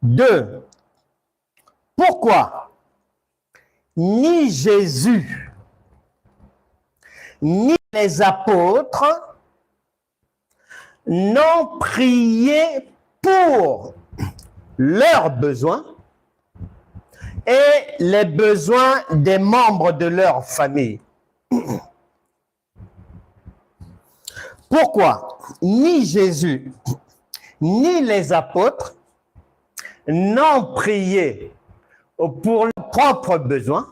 2. Pourquoi ni Jésus, ni les apôtres n'ont prié pour leurs besoins et les besoins des membres de leur famille? Pourquoi ni Jésus, ni les apôtres n'ont prié pour leurs propres besoins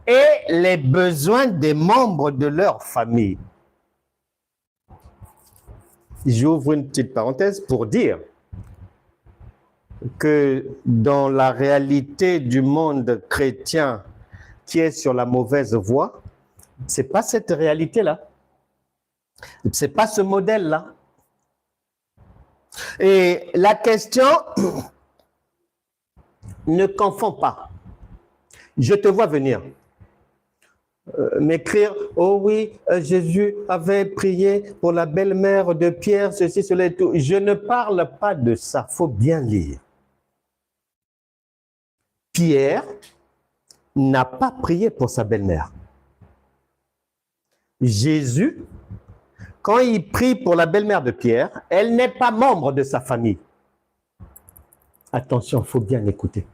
et les besoins des membres de leur famille? J'ouvre une petite parenthèse pour dire que dans la réalité du monde chrétien qui est sur la mauvaise voie, c'est pas cette réalité-là. C'est pas ce modèle-là. Et la question ne confond pas. Je te vois venir m'écrire, oh oui, Jésus avait prié pour la belle-mère de Pierre, ceci, cela et tout. Je ne parle pas de ça, il faut bien lire. Pierre n'a pas prié pour sa belle-mère. Jésus, quand il prie pour la belle-mère de Pierre, elle n'est pas membre de sa famille. Attention, il faut bien écouter.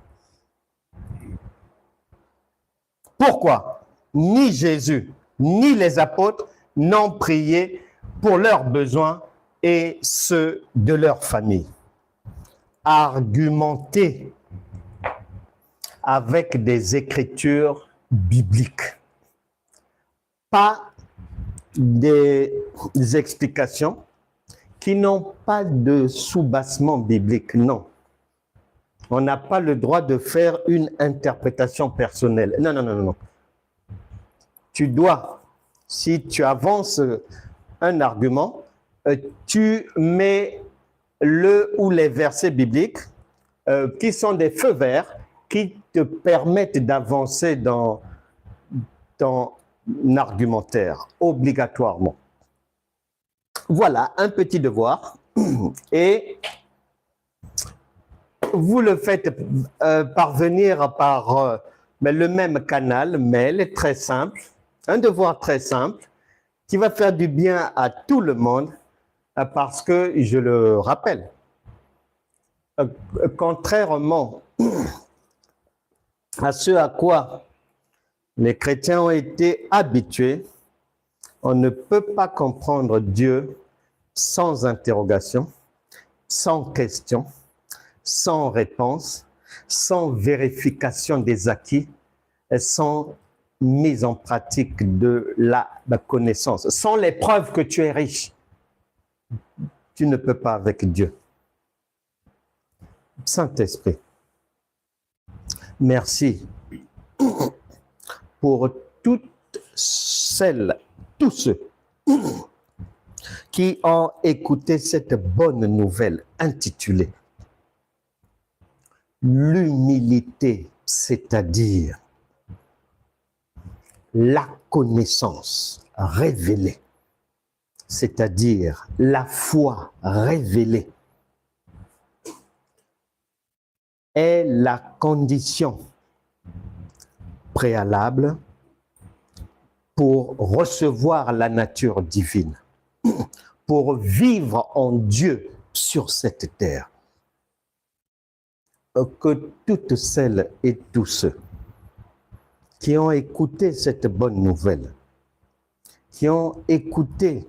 Pourquoi ni Jésus, ni les apôtres n'ont prié pour leurs besoins et ceux de leur famille? Argumenter avec des écritures bibliques, pas des explications qui n'ont pas de soubassement biblique, non. On n'a pas le droit de faire une interprétation personnelle. Non, non, non, non. Tu dois, si tu avances un argument, tu mets le ou les versets bibliques qui sont des feux verts qui te permettent d'avancer dans ton argumentaire, obligatoirement. Voilà, un petit devoir. Et vous le faites parvenir par le même canal, mail, très simple. Un devoir très simple qui va faire du bien à tout le monde parce que, je le rappelle, contrairement à ce à quoi les chrétiens ont été habitués, On ne peut pas comprendre Dieu sans interrogation, sans question, sans réponse, sans vérification des acquis et sans mise en pratique de la connaissance. Sans les preuves que tu es riche, tu ne peux pas avec Dieu. Saint-Esprit, merci pour toutes celles, tous ceux qui ont écouté cette bonne nouvelle intitulée l'humilité, c'est-à-dire la connaissance révélée, c'est-à-dire la foi révélée, est la condition préalable pour recevoir la nature divine, pour vivre en Dieu sur cette terre. Que toutes celles et tous ceux qui ont écouté cette bonne nouvelle, qui ont écouté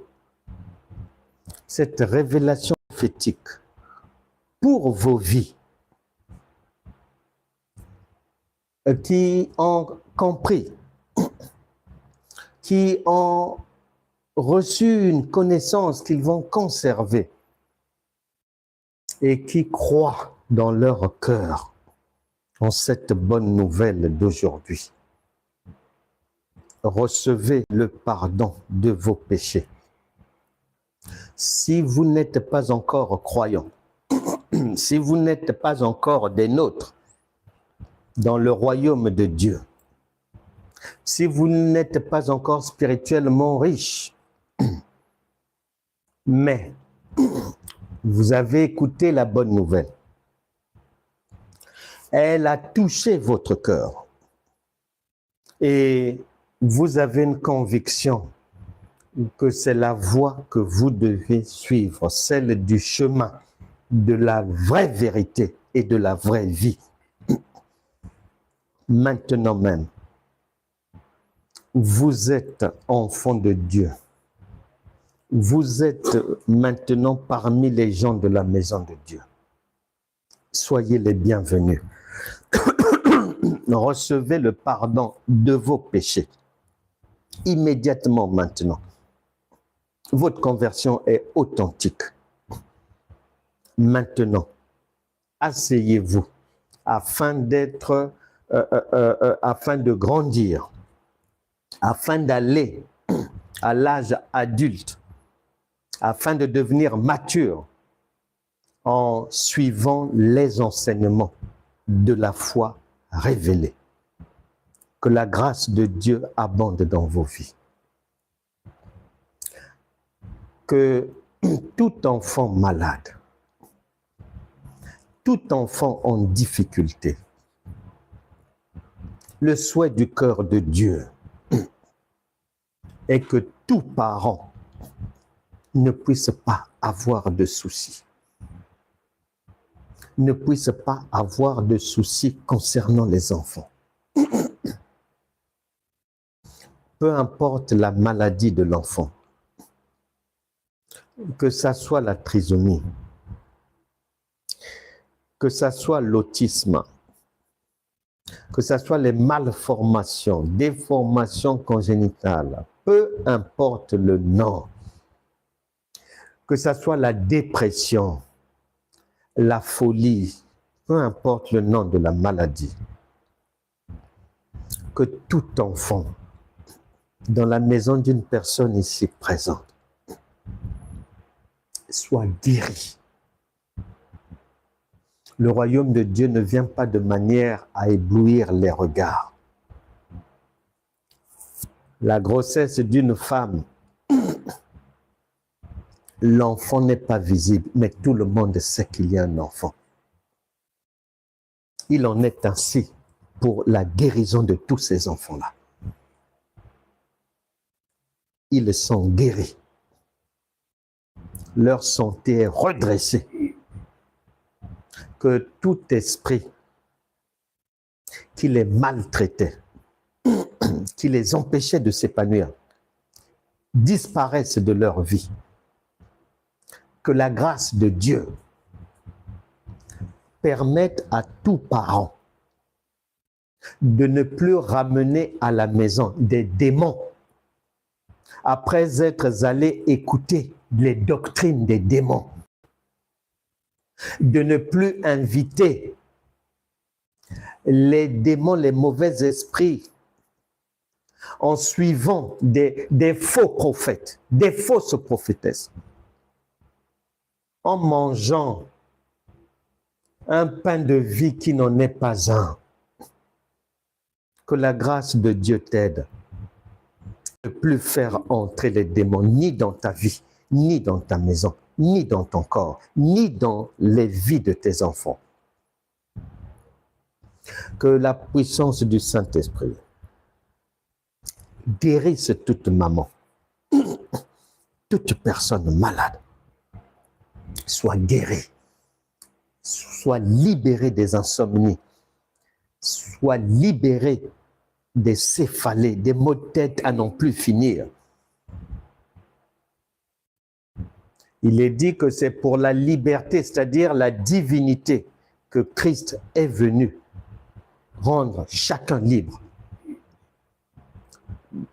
cette révélation prophétique pour vos vies, qui ont compris, qui ont reçu une connaissance qu'ils vont conserver et qui croient dans leur cœur en cette bonne nouvelle d'aujourd'hui. Recevez le pardon de vos péchés. Si vous n'êtes pas encore croyant, si vous n'êtes pas encore des nôtres dans le royaume de Dieu, si vous n'êtes pas encore spirituellement riche, mais vous avez écouté la bonne nouvelle, elle a touché votre cœur et vous avez une conviction que c'est la voie que vous devez suivre, celle du chemin, de la vraie vérité et de la vraie vie. Maintenant même, vous êtes enfant de Dieu. Vous êtes maintenant parmi les gens de la maison de Dieu. Soyez les bienvenus. Recevez le pardon de vos péchés. Immédiatement maintenant. Votre conversion est authentique. Maintenant, asseyez-vous afin d'être, afin de grandir, afin d'aller à l'âge adulte, afin de devenir mature en suivant les enseignements de la foi révélée. Que la grâce de Dieu abonde dans vos vies. Que tout enfant malade, tout enfant en difficulté, le souhait du cœur de Dieu est que tout parent ne puisse pas avoir de soucis. Ne puisse pas avoir de soucis concernant les enfants. Peu importe la maladie de l'enfant, que ça soit la trisomie, que ça soit l'autisme, que ça soit les malformations, déformations congénitales, peu importe le nom, que ça soit la dépression, la folie, peu importe le nom de la maladie, que tout enfant dans la maison d'une personne ici présente soit guéri. Le royaume de Dieu ne vient pas de manière à éblouir les regards. La grossesse d'une femme, l'enfant n'est pas visible, mais tout le monde sait qu'il y a un enfant. Il en est ainsi pour la guérison de tous ces enfants-là. Ils sont guéris. Leur santé est redressée. Que tout esprit qui les maltraitait, qui les empêchait de s'épanouir, disparaisse de leur vie. Que la grâce de Dieu permette à tout parent de ne plus ramener à la maison des démons après être allés écouter les doctrines des démons, de ne plus inviter les démons, les mauvais esprits, en suivant des faux prophètes, des fausses prophétesses, en mangeant un pain de vie qui n'en est pas un. Que la grâce de Dieu t'aide de ne plus faire entrer les démons ni dans ta vie, ni dans ta maison, ni dans ton corps, ni dans les vies de tes enfants. Que la puissance du Saint-Esprit guérisse toute maman, toute personne malade, soit guérie, soit libérée des insomnies, soit libérée des céphalées, des maux de tête à n'en plus finir. Il est dit que c'est pour la liberté, c'est-à-dire la divinité, que Christ est venu rendre chacun libre.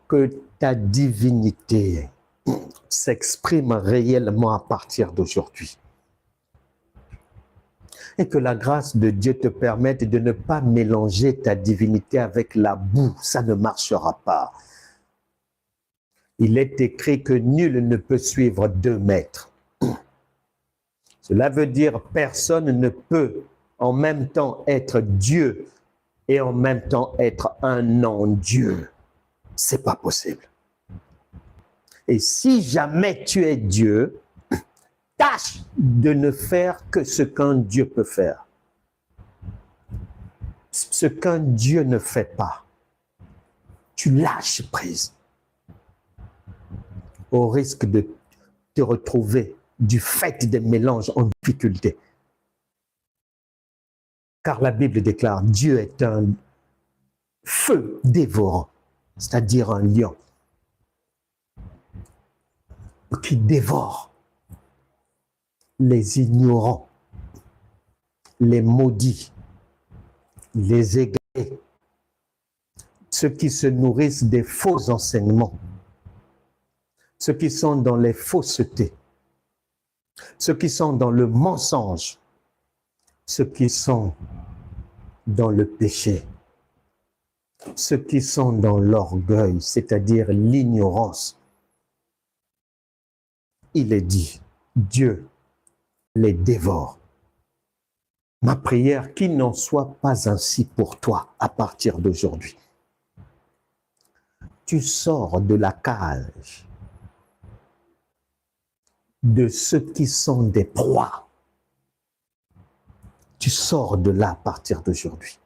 Que ta divinité s'exprime réellement à partir d'aujourd'hui. Et que la grâce de Dieu te permette de ne pas mélanger ta divinité avec la boue. Ça ne marchera pas. Il est écrit que nul ne peut suivre 2 maîtres. Cela veut dire personne ne peut en même temps être Dieu et en même temps être un non-Dieu. C'est pas possible. Et si jamais tu es Dieu, tâche de ne faire que ce qu'un Dieu peut faire. Ce qu'un Dieu ne fait pas. Tu lâches prise. Au risque de te retrouver du fait des mélanges en difficulté. Car la Bible déclare, Dieu est un feu dévorant, c'est-à-dire un lion qui dévore les ignorants, les maudits, les égarés, ceux qui se nourrissent des faux enseignements, ceux qui sont dans les faussetés, ceux qui sont dans le mensonge, ceux qui sont dans le péché, ceux qui sont dans l'orgueil, c'est-à-dire l'ignorance. Il est dit, Dieu les dévore. Ma prière, qu'il n'en soit pas ainsi pour toi à partir d'aujourd'hui. Tu sors de la cage de ceux qui sont des proies. Tu sors de là à partir d'aujourd'hui.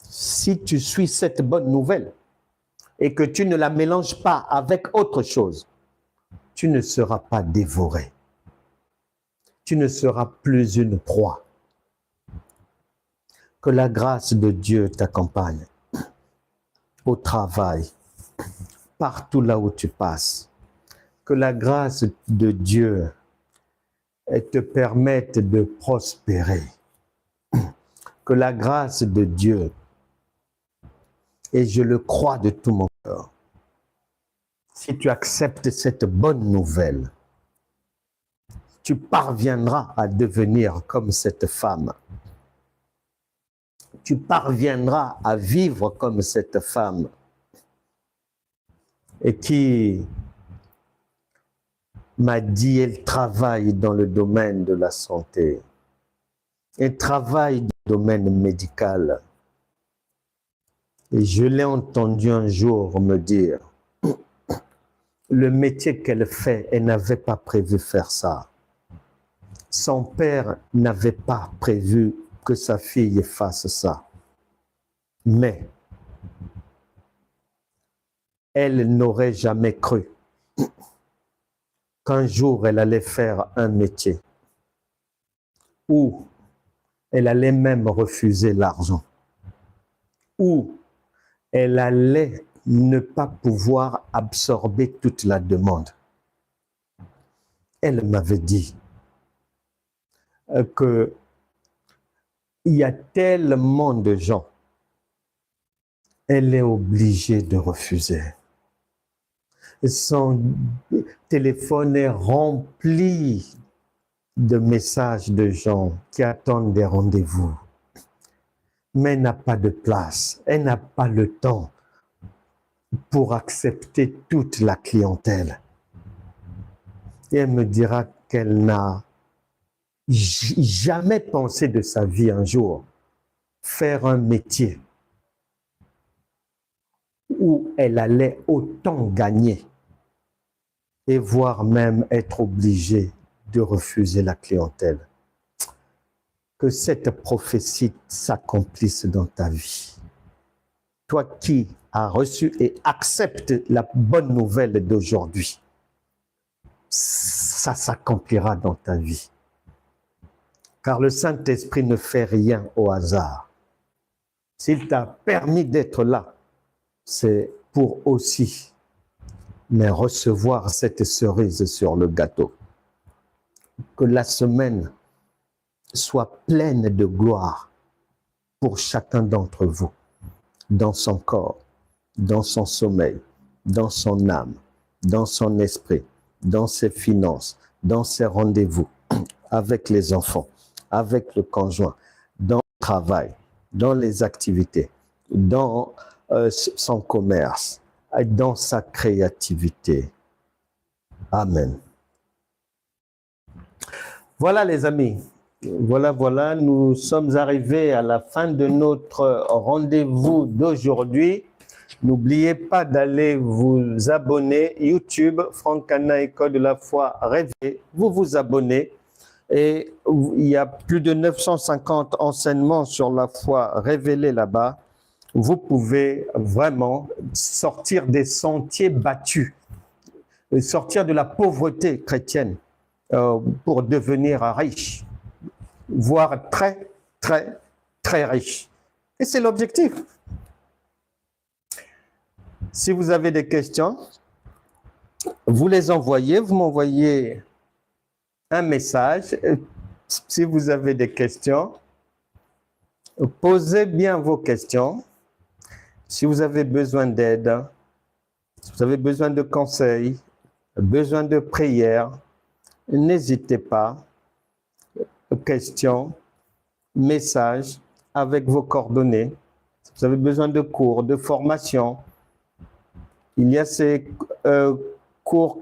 Si tu suis cette bonne nouvelle et que tu ne la mélanges pas avec autre chose, tu ne seras pas dévoré. Tu ne seras plus une proie. Que la grâce de Dieu t'accompagne au travail, partout là où tu passes. Que la grâce de Dieu te permette de prospérer. Que la grâce de Dieu, et je le crois de tout mon cœur, si tu acceptes cette bonne nouvelle, tu parviendras à devenir comme cette femme. Tu parviendras à vivre comme cette femme et qui m'a dit, elle travaille dans le domaine de la santé. Elle travaille dans le domaine médical. Et je l'ai entendu un jour me dire, le métier qu'elle fait, elle n'avait pas prévu faire ça. Son père n'avait pas prévu que sa fille fasse ça. Mais elle n'aurait jamais cru qu'un jour elle allait faire un métier où elle allait même refuser l'argent, où elle allait ne pas pouvoir absorber toute la demande. Elle m'avait dit qu'il y a tellement de gens, elle est obligée de refuser. Son téléphone est rempli de messages de gens qui attendent des rendez-vous. Mais elle n'a pas de place, elle n'a pas le temps pour accepter toute la clientèle. Et elle me dira qu'elle n'a jamais pensé de sa vie un jour faire un métier où elle allait autant gagner et voire même être obligée de refuser la clientèle. Que cette prophétie s'accomplisse dans ta vie. Toi qui as reçu et acceptes la bonne nouvelle d'aujourd'hui, ça s'accomplira dans ta vie. Car le Saint-Esprit ne fait rien au hasard. S'il t'a permis d'être là, c'est pour aussi mais recevoir cette cerise sur le gâteau. Que la semaine soit pleine de gloire pour chacun d'entre vous, dans son corps, dans son sommeil, dans son âme, dans son esprit, dans ses finances, dans ses rendez-vous, avec les enfants, avec le conjoint, dans le travail, dans les activités, dans son commerce, dans sa créativité. Amen. Voilà les amis, voilà, nous sommes arrivés à la fin de notre rendez-vous d'aujourd'hui. N'oubliez pas d'aller vous abonner, YouTube, Franck Cana, École de la foi rêvée, vous vous abonnez. Et il y a plus de 950 enseignements sur la foi révélés là-bas. Vous pouvez vraiment sortir des sentiers battus, sortir de la pauvreté chrétienne pour devenir riche, voire très, très, très riche. Et c'est l'objectif. Si vous avez des questions, vous les envoyez, vous m'envoyez un message. Si vous avez des questions, posez bien vos questions. Si vous avez besoin d'aide, si vous avez besoin de conseils, besoin de prières, n'hésitez pas. Questions, messages avec vos coordonnées. Si vous avez besoin de cours, de formation, il y a ces cours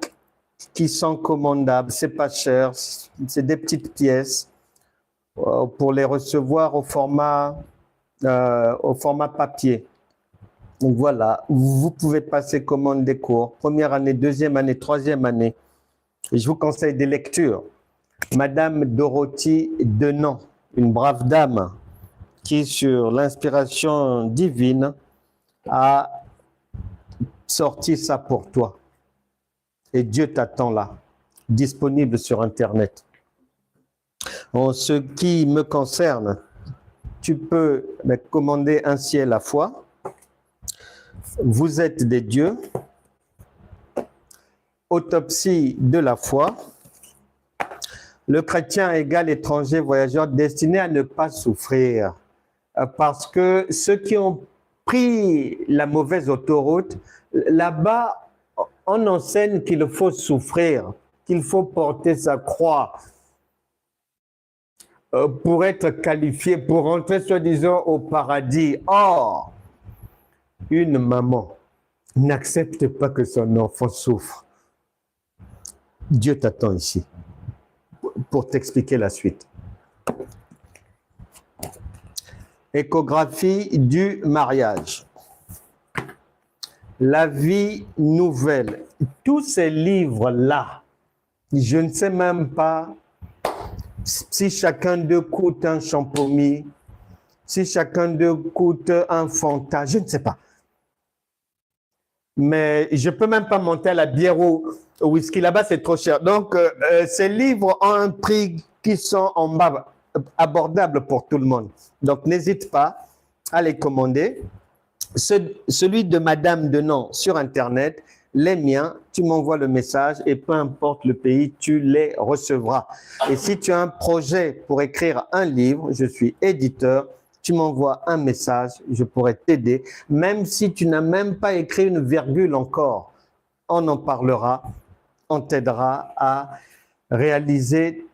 qui sont commandables, c'est pas cher, c'est des petites pièces pour les recevoir au format papier. Donc voilà, vous pouvez passer commande des cours, première année, deuxième année, troisième année. Et je vous conseille des lectures. Madame Dorothy Denon, une brave dame qui, sur l'inspiration divine, a sorti ça pour toi. Et Dieu t'attend là, disponible sur Internet. En ce qui me concerne, tu peux commander ainsi à la fois. Vous êtes des dieux. Autopsie de la foi. Le chrétien égal étranger voyageur destiné à ne pas souffrir. Parce que ceux qui ont pris la mauvaise autoroute, là-bas, on enseigne qu'il faut souffrir, qu'il faut porter sa croix pour être qualifié, pour rentrer soi-disant au paradis. Or, une maman n'accepte pas que son enfant souffre. Dieu t'attend ici pour t'expliquer la suite. Échographie du mariage. La vie nouvelle. Tous ces livres-là, je ne sais même pas si chacun d'eux coûte un champomis, si chacun d'eux coûte un Fanta, je ne sais pas. Mais je ne peux même pas monter à la bière ou au whisky. Là-bas, c'est trop cher. Donc, ces livres ont un prix qui sont en bas, abordables pour tout le monde. Donc, n'hésite pas à les commander. celui de Madame Denon sur Internet, les miens, tu m'envoies le message et peu importe le pays, tu les recevras. Et si tu as un projet pour écrire un livre, je suis éditeur, tu m'envoies un message, je pourrais t'aider. Même si tu n'as même pas écrit une virgule encore, on en parlera, on t'aidera à réaliser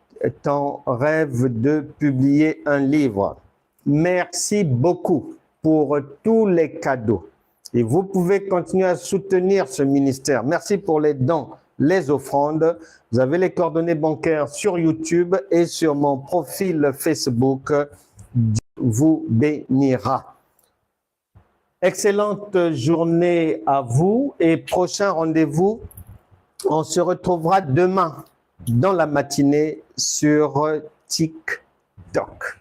ton rêve de publier un livre. Merci beaucoup pour tous les cadeaux. Et vous pouvez continuer à soutenir ce ministère. Merci pour les dons, les offrandes. Vous avez les coordonnées bancaires sur YouTube et sur mon profil Facebook. Dieu vous bénira. Excellente journée à vous et prochain rendez-vous. On se retrouvera demain dans la matinée sur TikTok.